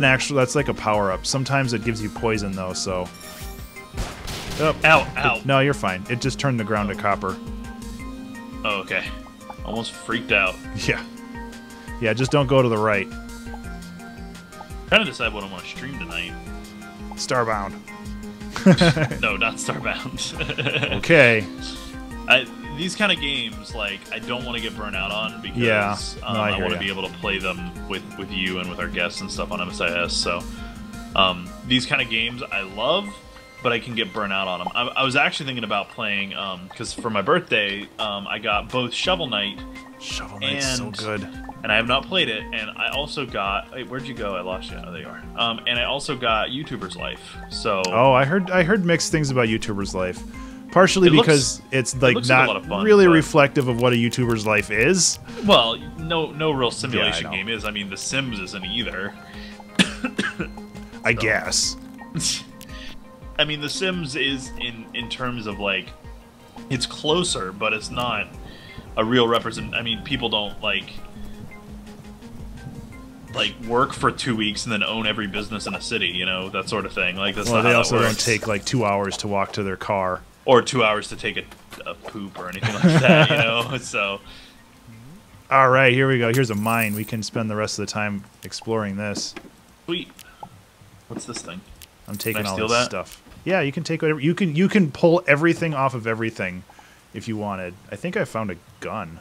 B: like a power up. Sometimes it gives you poison though, so. Oh,
A: ow!
B: No, you're fine. It just turned the ground to copper.
A: Oh, okay. Almost freaked out.
B: Yeah, just don't go to the right.
A: Trying to decide what I want to stream tonight.
B: Starbound.
A: No, not Starbound.
B: Okay.
A: These kind of games, like, I don't want to get burnt out on because I want to be able to play them with you and with our guests and stuff on MSIS. So these kind of games I love, but I can get burnt out on them. I was actually thinking about playing, because for my birthday, I got both Shovel Knight.
B: Shovel Knight's so good.
A: And I have not played it. And I also got... Wait, where'd you go? I lost you. Oh, there you are. And I also got YouTuber's Life. So...
B: Oh, I heard mixed things about YouTuber's Life. Partially because it's like not
A: fun,
B: really reflective of what a YouTuber's life is.
A: Well, no real simulation game is. I mean, The Sims isn't either.
B: I guess.
A: I mean, The Sims is in terms of like, it's closer, but it's not a real represent. I mean, people don't like work for 2 weeks and then own every business in a city, you know, that sort of thing. Like, that's not how
B: they
A: that
B: also
A: works.
B: don't take like 2 hours to walk to their car.
A: Or 2 hours to take of poop or anything like that, you know. So.
B: All right, here we go. Here's a mine. We can spend the rest of the time exploring this.
A: Sweet. What's this thing?
B: I'm taking all
A: steal
B: this
A: that?
B: stuff. Yeah, you can take whatever. You can pull everything off of everything, if you wanted. I think I found a gun.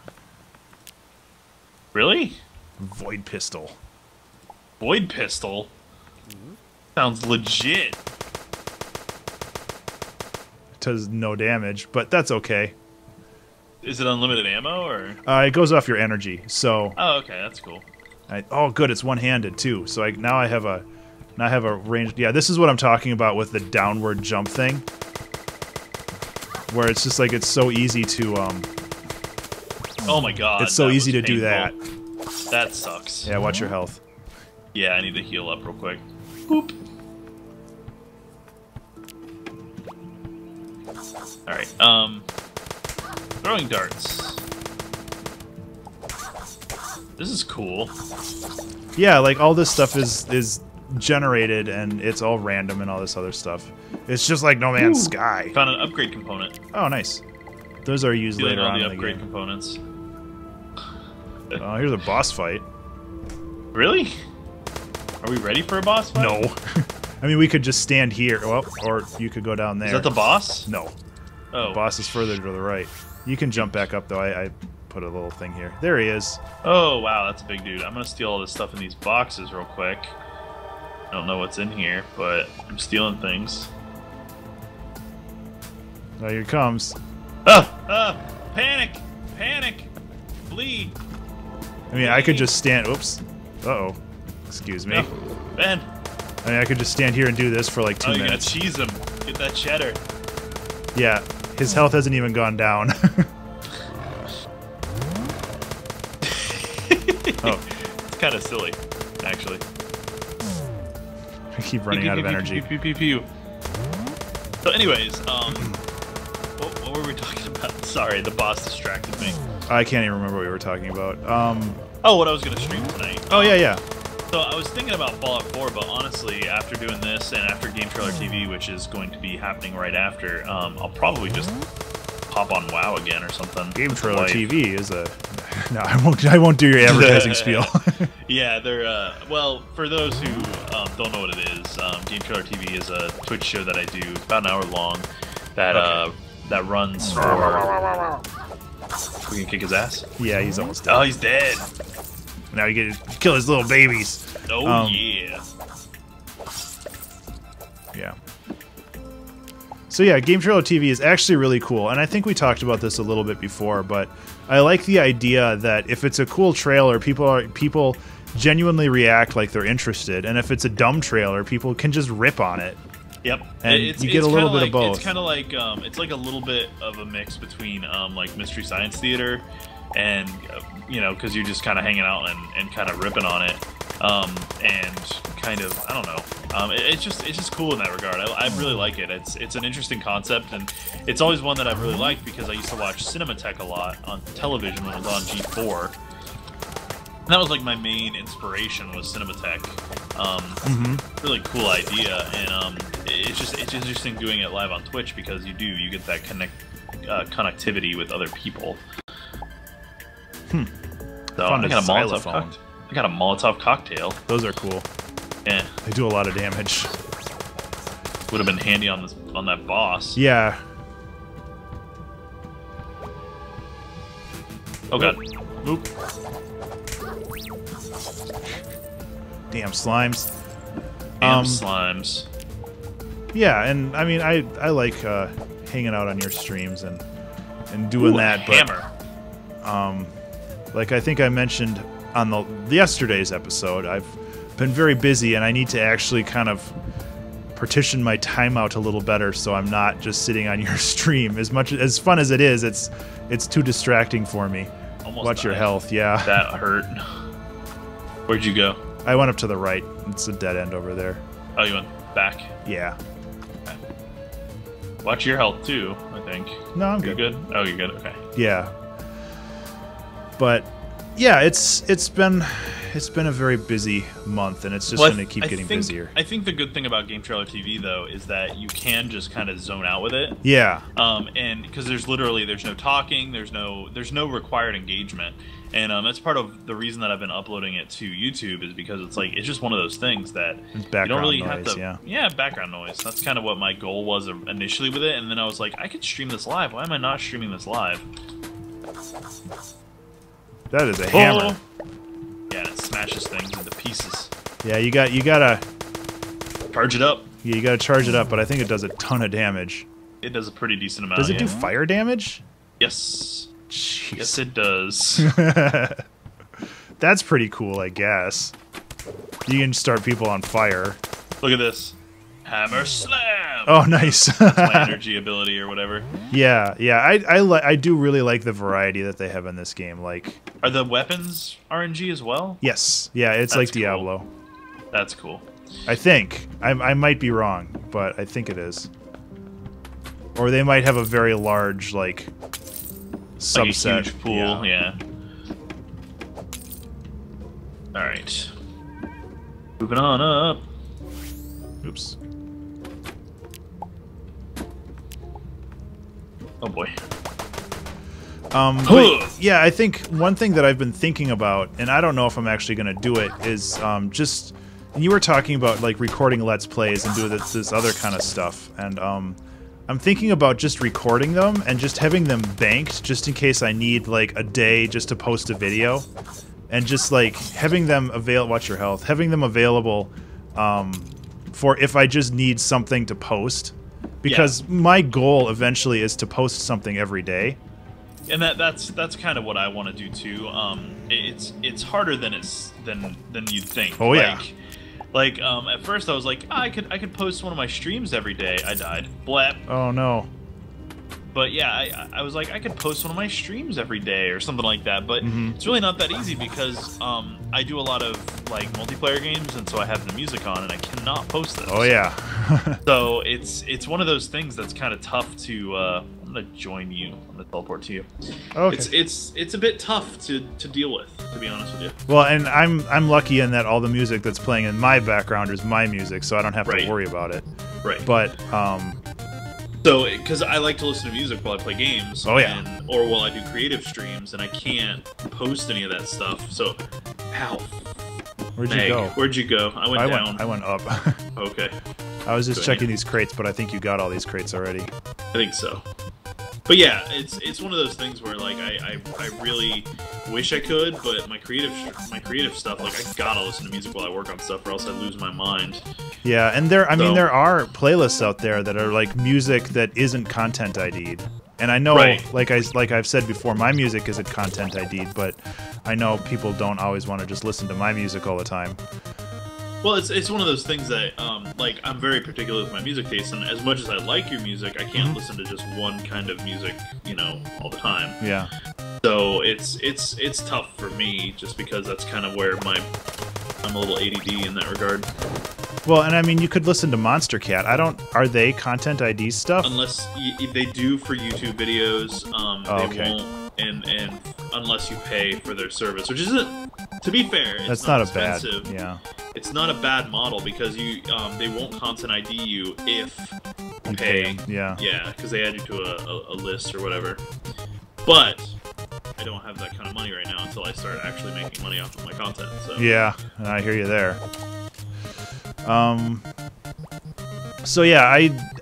A: Really?
B: Void pistol.
A: Void pistol? Sounds legit.
B: It does no damage, but that's okay.
A: Is it unlimited ammo or?
B: It goes off your energy, so.
A: Oh, okay, that's cool.
B: Oh, good, it's one-handed too. So now I have a range. Yeah, this is what I'm talking about with the downward jump thing, where it's just like it's so easy to.
A: Oh my god!
B: It's so easy to
A: painful.
B: do that.
A: That sucks.
B: Yeah, watch your health.
A: Yeah, I need to heal up real quick. Boop. All right. Throwing darts. This is cool.
B: Yeah, like all this stuff is generated and it's all random and all this other stuff. It's just like No Man's Sky.
A: Found an upgrade component.
B: Oh, nice. Those are used later on
A: the
B: in the
A: upgrade
B: game.
A: components.
B: Oh, here's a boss fight.
A: Really? Are we ready for a boss fight?
B: No. I mean, we could just stand here. Well, or you could go down there.
A: Is that the boss?
B: No.
A: Oh.
B: The boss is further to the right. You can jump back up, though. I put a little thing here. There he is.
A: Oh, wow, that's a big dude. I'm going to steal all this stuff in these boxes real quick. I don't know what's in here, but I'm stealing things.
B: Oh, here it comes.
A: Panic! Panic! Flee!
B: I mean, I could just stand... Oops. Uh-oh. Excuse me.
A: No. Ben!
B: I mean, I could just stand here and do this for like 2
A: you're
B: minutes.
A: gonna cheese him. Get that cheddar.
B: Yeah. His health hasn't even gone down. Oh.
A: It's kind of silly, actually.
B: I keep running out of energy.
A: Pew, pew, pew, pew. So anyways, what were we talking about? Sorry, the boss distracted me.
B: I can't even remember what we were talking about.
A: Oh, what I was going to stream tonight.
B: Oh, yeah.
A: So I was thinking about Fallout 4, but honestly, after doing this and after Game Trailer TV, which is going to be happening right after, I'll probably just hop on WoW again or something.
B: Game Trailer TV is a... No, I won't do your advertising spiel.
A: Yeah, they're, well, for those who don't know what it is, Game Trailer TV is a Twitch show that I do. It's about an hour long that, that runs for... We can kick his ass?
B: Yeah, he's almost dead.
A: Oh, he's dead.
B: Now you get to kill his little babies.
A: Oh, yeah.
B: Yeah. So yeah, Game Trailer TV is actually really cool, and I think we talked about this a little bit before, but I like the idea that if it's a cool trailer, people genuinely react like they're interested, and if it's a dumb trailer, people can just rip on it.
A: Yep,
B: and you get a little bit of both.
A: It's kind of like it's like a little bit of a mix between like Mystery Science Theater and you know, because you're just kind of hanging out and kind of ripping on it, and kind of, I don't know, it's just cool in that regard. I really like it. It's an interesting concept, and it's always one that I've really liked because I used to watch Cinematech a lot on television when it was on G4. And that was like my main inspiration was Cinematech. Really cool idea, and it's interesting doing it live on Twitch because you get that connectivity with other people. So I got a Molotov cocktail.
B: Those are cool.
A: Yeah,
B: they do a lot of damage.
A: Would have been handy on that boss.
B: Yeah.
A: Oh god. Oop.
B: Damn slimes.
A: Slimes.
B: Yeah, and I mean, I like hanging out on your streams and doing that.
A: Hammer.
B: But like I think I mentioned on the yesterday's episode, I've been very busy and I need to actually kind of partition my time out a little better so I'm not just sitting on your stream. As fun as it is, it's too distracting for me.
A: Almost
B: Watch your health, yeah.
A: That hurt. Where'd you go?
B: I went up to the right. It's a dead end over there.
A: Oh, you went back?
B: Yeah.
A: Okay. Watch your health too, I think.
B: No, I'm
A: good.
B: good.
A: Oh, you're good? Okay.
B: Yeah. But yeah, it's been it's been a very busy month, and it's just going to keep getting busier.
A: I think the good thing about Game Trailer TV though is that you can just kind of zone out with it.
B: Yeah.
A: And because there's no talking, there's no required engagement, and that's part of the reason that I've been uploading it to YouTube is because it's just one of those things that you don't really have to. Yeah, background noise. That's kind of what my goal was initially with it, and then I was like, I could stream this live. Why am I not streaming this live?
B: That is a hammer.
A: Yeah, it smashes things into pieces.
B: Yeah, you gotta
A: charge it up.
B: Yeah, you gotta charge it up, but I think it does a ton of damage.
A: It does a pretty decent amount.
B: Does it do fire damage?
A: Yes.
B: Jeez.
A: Yes, it does.
B: That's pretty cool, I guess. You can start people on fire.
A: Look at this. Hammer slam!
B: Oh, nice.
A: That's my energy ability or whatever.
B: Yeah, yeah. I do really like the variety that they have in this game. Like,
A: are the weapons RNG as well?
B: Yes. Yeah, it's like Diablo.
A: Cool. That's cool.
B: I think. I might be wrong, but I think it is. Or they might have a very large, like, subset.
A: Like a huge pool, yeah. Alright. Moving on up.
B: Oops.
A: Oh boy.
B: Yeah, I think one thing that I've been thinking about, and I don't know if I'm actually going to do it, is just... And you were talking about, like, recording Let's Plays and doing this other kind of stuff, and I'm thinking about just recording them and just having them banked just in case I need, like, a day just to post a video. And just, like, having them available... Watch your health. Having them available for if I just need something to post. Because my goal eventually is to post something every day.
A: And that's kind of what I want to do too. It's harder than you'd think.
B: Oh yeah.
A: Like at first I was like, I could post one of my streams every day. I died. Blap.
B: Oh no.
A: But yeah, I was like, I could post one of my streams every day or something like that. But it's really not that easy because I do a lot of like multiplayer games, and so I have the music on, and I cannot post those.
B: Oh yeah.
A: So it's one of those things that's kind of tough to. I'm gonna join you. I'm gonna teleport to you.
B: Okay.
A: It's a bit tough to deal with, to be honest with you.
B: Well, and I'm lucky in that all the music that's playing in my background is my music, so I don't have to worry about it.
A: Right.
B: But
A: So, because I like to listen to music while I play games, or while I do creative streams, and I can't post any of that stuff. So, ow.
B: Where'd you go?
A: Where'd you go? I went down.
B: I went up.
A: Okay.
B: I was just checking these crates, but I think you got all these crates already.
A: I think so. But yeah, it's one of those things where like I really wish I could, but my creative stuff, like I gotta listen to music while I work on stuff, or else I lose my mind.
B: Yeah, and there are playlists out there that are like music that isn't content ID'd. And I know, like I've said before, my music isn't content ID'd, but I know people don't always want to just listen to my music all the time.
A: Well, it's one of those things that, like, I'm very particular with my music taste, and as much as I like your music, I can't listen to just one kind of music, you know, all the time.
B: Yeah.
A: So it's tough for me, just because that's kind of where I'm a little ADD in that regard.
B: Well, and I mean, you could listen to Monster Cat. Are they content ID stuff?
A: Unless they do for YouTube videos, they won't, and unless you pay for their service, which isn't, to be fair, it's not expensive. It's not a bad model because they won't content ID you if you pay. Yeah, because they add you to a list or whatever. But I don't have that kind of money right now until I start actually making money off of my content. So
B: yeah, I hear you there. So yeah,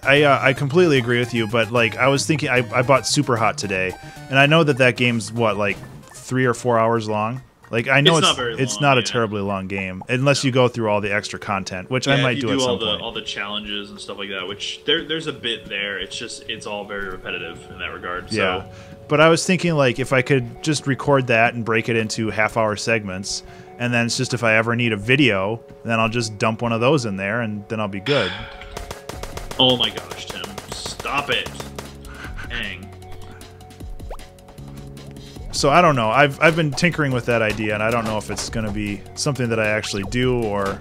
B: I completely agree with you, but like I was thinking, I bought Super Hot today, and I know that game's what, like 3 or 4 hours long. Like I know it's not a terribly long game unless you go through all the extra content, which I might do at some point.
A: All the challenges and stuff like that, which there's a bit there. It's all very repetitive in that regard. So.
B: Yeah, but I was thinking like if I could just record that and break it into half-hour segments. And then it's just if I ever need a video, then I'll just dump one of those in there, and then I'll be good.
A: Oh my gosh, Tim. Stop it. Dang.
B: So I don't know. I've been tinkering with that idea, and I don't know if it's going to be something that I actually do, or...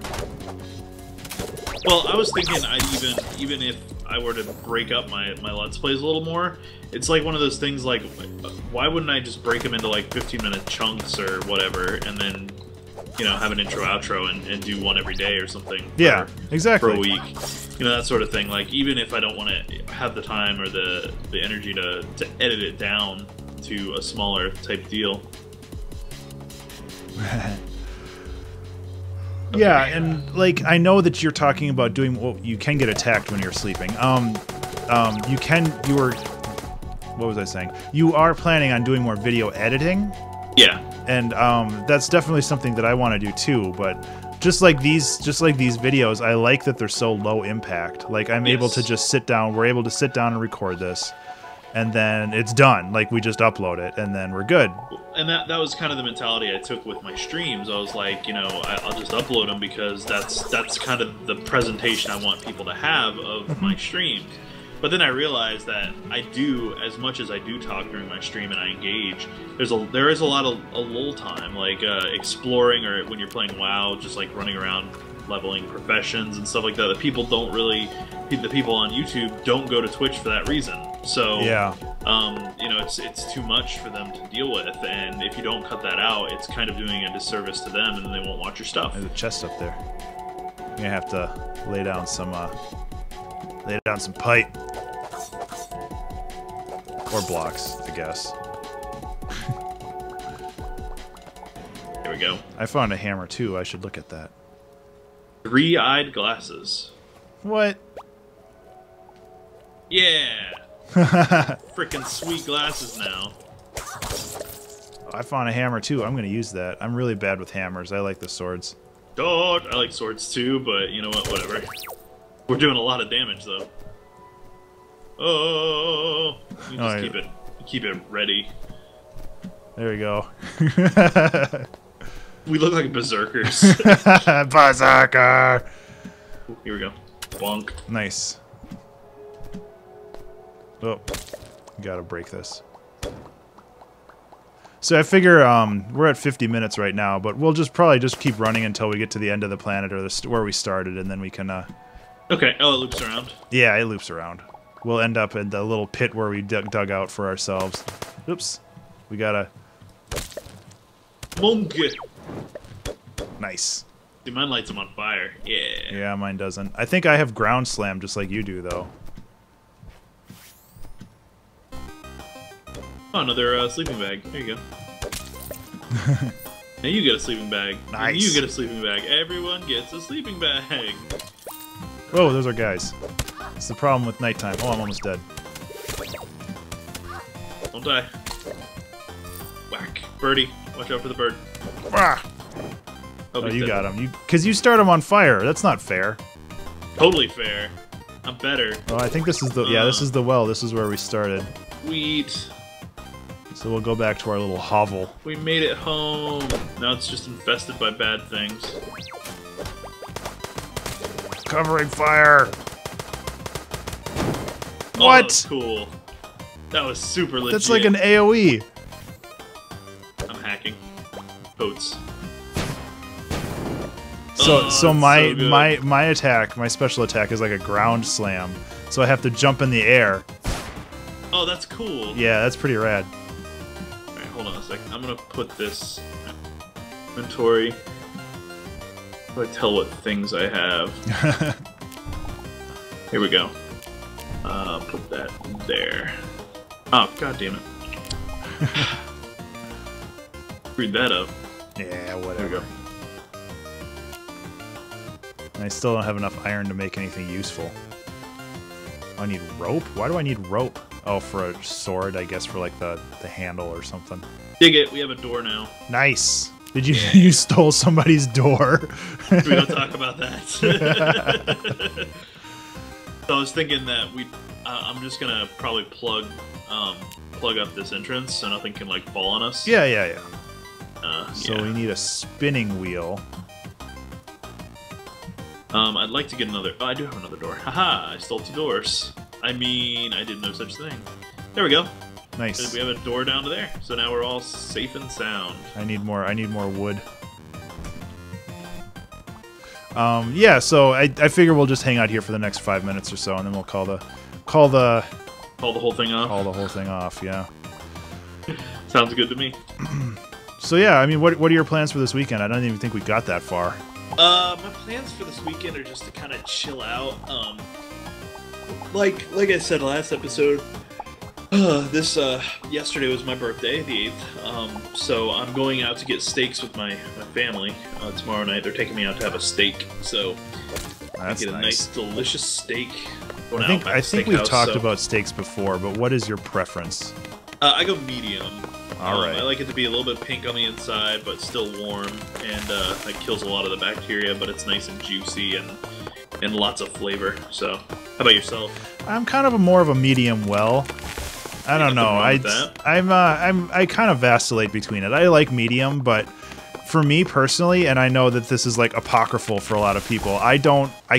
A: Well, I was thinking even if I were to break up my Let's Plays a little more, it's like one of those things like, why wouldn't I just break them into like 15-minute chunks or whatever, and then you know, have an intro outro and do one every day or something.
B: Yeah, exactly.
A: For a week, you know, that sort of thing. Like, even if I don't want to have the time or the energy to edit it down to a smaller type deal.
B: Yeah, and like I know that you're talking about doing. Well, you can get attacked when you're sleeping. You were. What was I saying? You are planning on doing more video editing.
A: Yeah.
B: And that's definitely something that I want to do too. But just like these videos, I like that they're so low impact. Like I'm able to just sit down. We're able to sit down and record this, and then it's done. Like we just upload it, and then we're good.
A: And that was kind of the mentality I took with my streams. I was like, you know, I'll just upload them because that's kind of the presentation I want people to have of my streams. But then I realized that I do, as much as I do talk during my stream and I engage, there is a lot of lull time, like exploring, or when you're playing WoW, just like running around leveling professions and stuff like that. The people don't really, the people on YouTube don't go to Twitch for that reason. So
B: yeah,
A: you know, it's too much for them to deal with, and if you don't cut that out, it's kind of doing a disservice to them, and then they won't watch your stuff.
B: There's a chest up there. You're gonna have to lay down some pipe. Or blocks, I guess.
A: Here we go.
B: I found a hammer too. I should look at that.
A: Three-eyed glasses.
B: What?
A: Yeah. Frickin' sweet glasses now.
B: I found a hammer too. I'm gonna use that. I'm really bad with hammers. I like the swords.
A: Dog. I like swords too, but you know what? Whatever. We're doing a lot of damage though. Oh, you just keep it ready.
B: There we go.
A: We look like berserkers.
B: Berserker.
A: Here we go. Bonk.
B: Nice. Oh, gotta break this. So I figure we're at 50 minutes right now, but we'll probably just keep running until we get to the end of the planet or where we started, and then we can.
A: Okay. Oh, it loops around.
B: Yeah, it loops around. We'll end up in the little pit where we dug out for ourselves. Oops. We gotta...
A: Monkey!
B: Nice.
A: Dude, mine lights them on fire. Yeah.
B: Yeah, mine doesn't. I think I have ground slam just like you do, though.
A: Oh, another sleeping bag. There you go. Now you get a sleeping bag.
B: Nice.
A: And you get a sleeping bag. Everyone gets a sleeping bag.
B: Whoa, those are guys. It's the problem with nighttime. Oh, I'm almost dead.
A: Don't die. Whack. Birdie. Watch out for the bird.
B: Ah! Oh, you got him. Because you start him on fire. That's not fair.
A: Totally fair. I'm better.
B: Oh, I think this is the... Yeah, this is the well. This is where we started.
A: Sweet.
B: So we'll go back to our little hovel.
A: We made it home. Now it's just infested by bad things.
B: Covering fire!
A: Oh,
B: What?
A: That was cool. That was super legit.
B: That's like an AoE.
A: I'm hacking. Boats.
B: So my attack, my special attack is like a ground slam. So I have to jump in the air.
A: Oh, that's cool.
B: Yeah, that's pretty rad.
A: Alright, hold on a second. I'm gonna put this inventory. How do I tell what things I have? Here we go. Put that there. Oh, god damn it. Screwed that up.
B: Yeah, whatever.
A: There we go.
B: And I still don't have enough iron to make anything useful. I need rope? Why do I need rope? Oh, for a sword, I guess, for like the handle or something.
A: Dig it, we have a door now.
B: Nice. Did you you stole somebody's door?
A: We don't talk about that. So I was thinking that I'm just gonna probably plug up this entrance so nothing can like fall on us.
B: Yeah. So
A: yeah.
B: we need a spinning wheel.
A: I'd like to get another. Oh, I do have another door. Haha! I stole 2 doors. I mean, I did no such thing. There we go.
B: Nice.
A: We have a door down to there. So now we're all safe and sound.
B: I need more wood. Yeah, so I figure we'll just hang out here for the next 5 minutes or so, and then we'll call the
A: whole thing off.
B: Call the whole thing off. Yeah.
A: Sounds good to me.
B: So yeah, I mean, what are your plans for this weekend? I don't even think we got that far.
A: My plans for this weekend are just to kind of chill out. Like I said last episode, yesterday was my birthday, the 8th. So I'm going out to get steaks with my family tomorrow night. They're taking me out to have a steak, so
B: That's
A: I get a nice, delicious steak.
B: I think we've talked about steaks before, but what is your preference?
A: I go medium.
B: All right.
A: I like it to be a little bit pink on the inside, but still warm, and that kills a lot of the bacteria. But it's nice and juicy and lots of flavor. So, how about yourself?
B: I'm kind of more of a medium well. I don't know. I kind of vacillate between it. I like medium, but for me personally, and I know that this is like apocryphal for a lot of people, I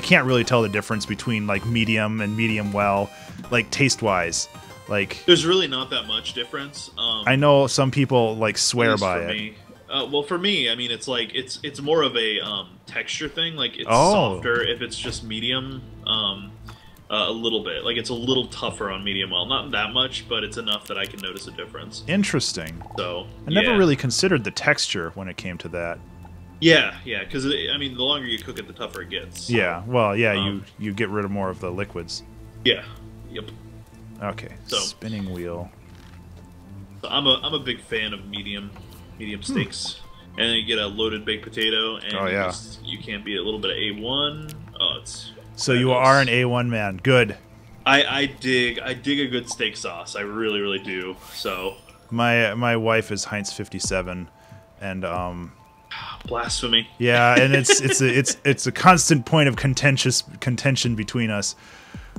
B: can't really tell the difference between like medium and medium well, like taste wise. Like,
A: there's really not that much difference.
B: I know some people like swear by it.
A: Well, for me, I mean, it's like it's more of a texture thing. Like it's softer if it's just medium. A little bit, like it's a little tougher on medium well. Not that much, but it's enough that I can notice a difference.
B: Interesting.
A: So
B: I never really considered the texture when it came to that.
A: Yeah, because I mean, the longer you cook it, the tougher it gets.
B: Yeah. Well, yeah, you get rid of more of the liquids.
A: Yeah. Yep.
B: Okay, so spinning wheel.
A: So I'm a big fan of medium steaks, and then you get a loaded baked potato, and you can't beat it. A little bit of A1. Oh, it's
B: so you are an A1 man. Good.
A: I dig a good steak sauce. I really do. So
B: my wife is Heinz 57, and
A: blasphemy.
B: Yeah, and it's a constant point of contention between us.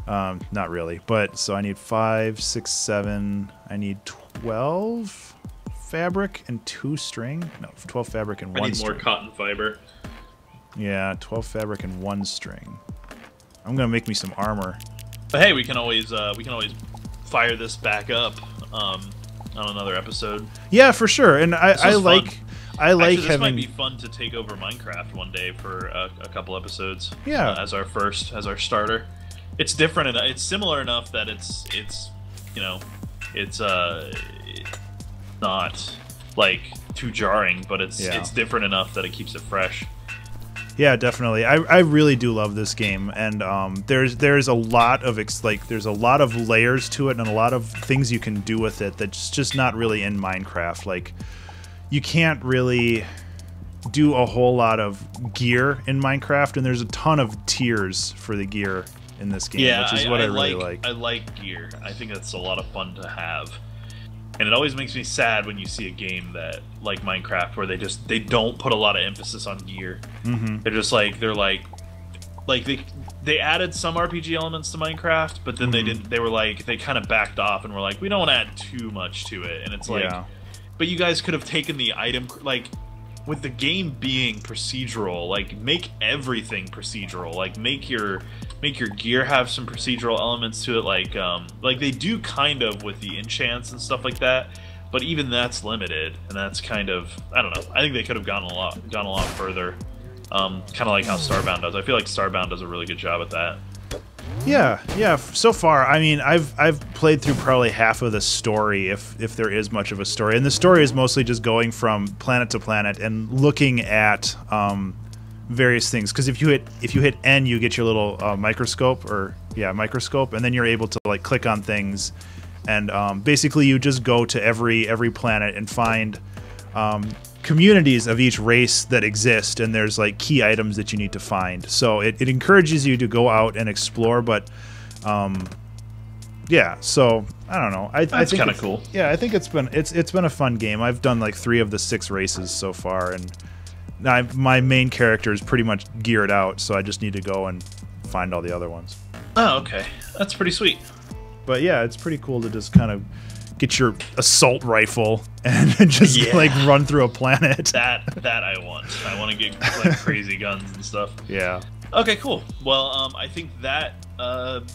B: Not really, but so I need 5, 6, 7. I need 12 fabric and 2 string. No, 12 fabric and 1 string.
A: I need more cotton fiber.
B: Yeah, 12 fabric and 1 string. I'm gonna make me some armor.
A: But hey, we can always fire this back up on another episode.
B: Yeah, for sure. And I like
A: Actually, this
B: having.
A: might be fun to take over Minecraft one day for a couple episodes.
B: Yeah,
A: as our starter. It's different. It's similar enough that it's not like too jarring, but it's different enough that it keeps it fresh.
B: Yeah, definitely. I really do love this game, and there's a lot of there's a lot of layers to it and a lot of things you can do with it that's just not really in Minecraft. Like, you can't really do a whole lot of gear in Minecraft, and there's a ton of tiers for the gear in this game, which is what I really like.
A: I like gear. I think that's a lot of fun to have. And it always makes me sad when you see a game that, like Minecraft, where they don't put a lot of emphasis on gear.
B: Mm-hmm.
A: They're just like they added some RPG elements to Minecraft, but then they didn't. They were like, they kind of backed off and were like, we don't want to add too much to it. And it's like, but you guys could have taken the item, like, with the game being procedural, like, make everything procedural. Like, make your gear have some procedural elements to it, like they do kind of with the enchants and stuff like that. But even that's limited, and that's kind of, I don't know. I think they could have gone a lot further. Kind of like how Starbound does. I feel like Starbound does a really good job at that.
B: Yeah. So far, I mean, I've played through probably half of the story, if there is much of a story, and the story is mostly just going from planet to planet and looking at various things. Because if you hit N, you get your little microscope, and then you're able to like click on things, and basically you just go to every planet and find communities of each race that exist, and there's like key items that you need to find. So it encourages you to go out and explore, but yeah, so I don't know. I think
A: kind of cool.
B: Yeah, I think it's been a fun game. I've done like 3 of the 6 races so far, and my main character is pretty much geared out, so I just need to go and find all the other ones.
A: Oh, okay. That's pretty sweet.
B: But yeah, it's pretty cool to just kind of get your assault rifle and just like run through a planet.
A: That I want. I want to get like crazy guns and stuff.
B: Yeah.
A: Okay, cool. Well, I think that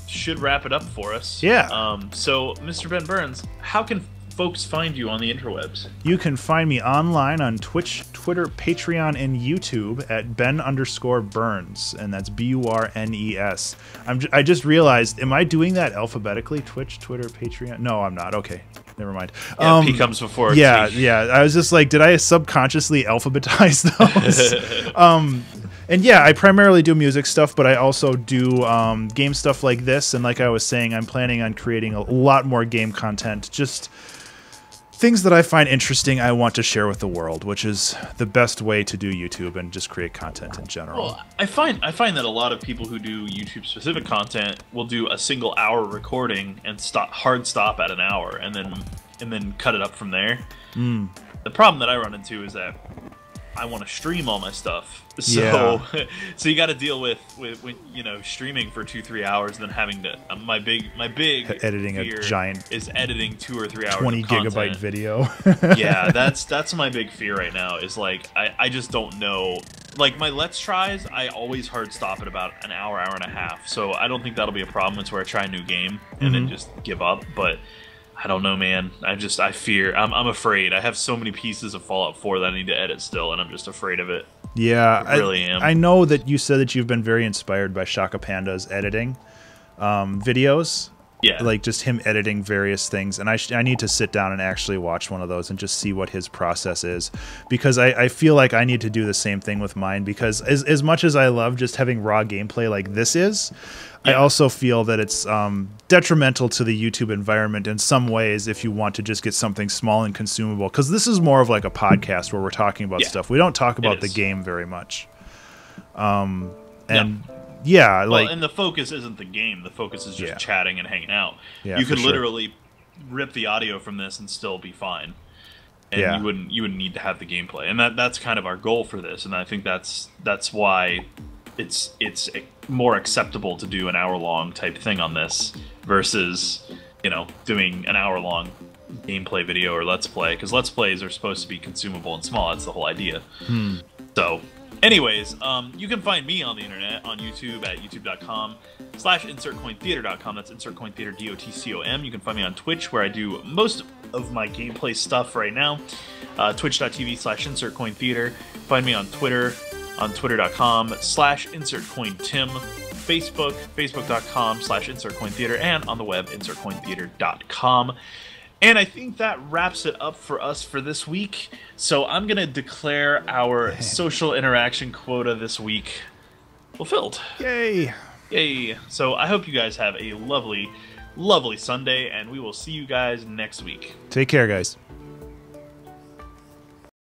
A: should wrap it up for us.
B: Yeah.
A: So, Mr. Ben Burns, how can folks find you on the interwebs?
B: You can find me online on Twitch, Twitter, Patreon, and YouTube at Ben_Burns, and that's BURNES. I just realized, am I doing that alphabetically? Twitch, Twitter, Patreon? No, I'm not. Okay, never mind.
A: Yeah, P comes before
B: yeah,
A: T.
B: yeah. I was just like, did I subconsciously alphabetize those? And yeah, I primarily do music stuff, but I also do game stuff like this. And like I was saying, I'm planning on creating a lot more game content. Just things that I find interesting I want to share with the world, which is the best way to do YouTube and just create content in general.
A: Well, I find that a lot of people who do YouTube-specific content will do a single hour recording and hard stop at an hour, and then cut it up from there. The problem that I run into is that I want to stream all my stuff, so so you got to deal with streaming for 2-3 hours, and then having to my big
B: editing a giant
A: is editing 2 or 3 hours
B: 20
A: of
B: gigabyte video.
A: Yeah, that's my big fear right now. Is like I just don't know. Like my Let's Tries, I always hard stop at about an hour and a half, so I don't think that'll be a problem. It's where I try a new game and then just give up, but. I don't know, man. I fear. I'm afraid. I have so many pieces of Fallout 4 that I need to edit still, and I'm just afraid of it.
B: Yeah,
A: I really am.
B: I know that you said that you've been very inspired by Shaka Panda's editing videos.
A: Yeah.
B: Like just him editing various things. And I need to sit down and actually watch one of those and just see what his process is. Because I feel like I need to do the same thing with mine. Because as much as I love just having raw gameplay like this is, I also feel that it's detrimental to the YouTube environment in some ways if you want to just get something small and consumable. Because this is more of like a podcast where we're talking about stuff. We don't talk about the game very much. Yeah, like,
A: and the focus isn't the game. The focus is just chatting and hanging out.
B: Yeah,
A: you could literally rip the audio from this and still be fine, and you wouldn't need to have the gameplay. And that's kind of our goal for this. And I think that's why it's more acceptable to do an hour-long type thing on this versus doing an hour-long gameplay video or Let's Play, because Let's Plays are supposed to be consumable and small. That's the whole idea. So. Anyways, you can find me on the internet on YouTube at youtube.com/insertcointheater.com. That's insertcointheater, DOTCOM. You can find me on Twitch, where I do most of my gameplay stuff right now. Twitch.tv/insertcointheater. Find me on Twitter, on twitter.com/insertcointim. Facebook, facebook.com/insertcointheater, and on the web, insertcointheater.com. And I think that wraps it up for us for this week. So I'm going to declare our social interaction quota this week fulfilled.
B: Yay!
A: Yay! So I hope you guys have a lovely, lovely Sunday, and we will see you guys next week.
B: Take care, guys.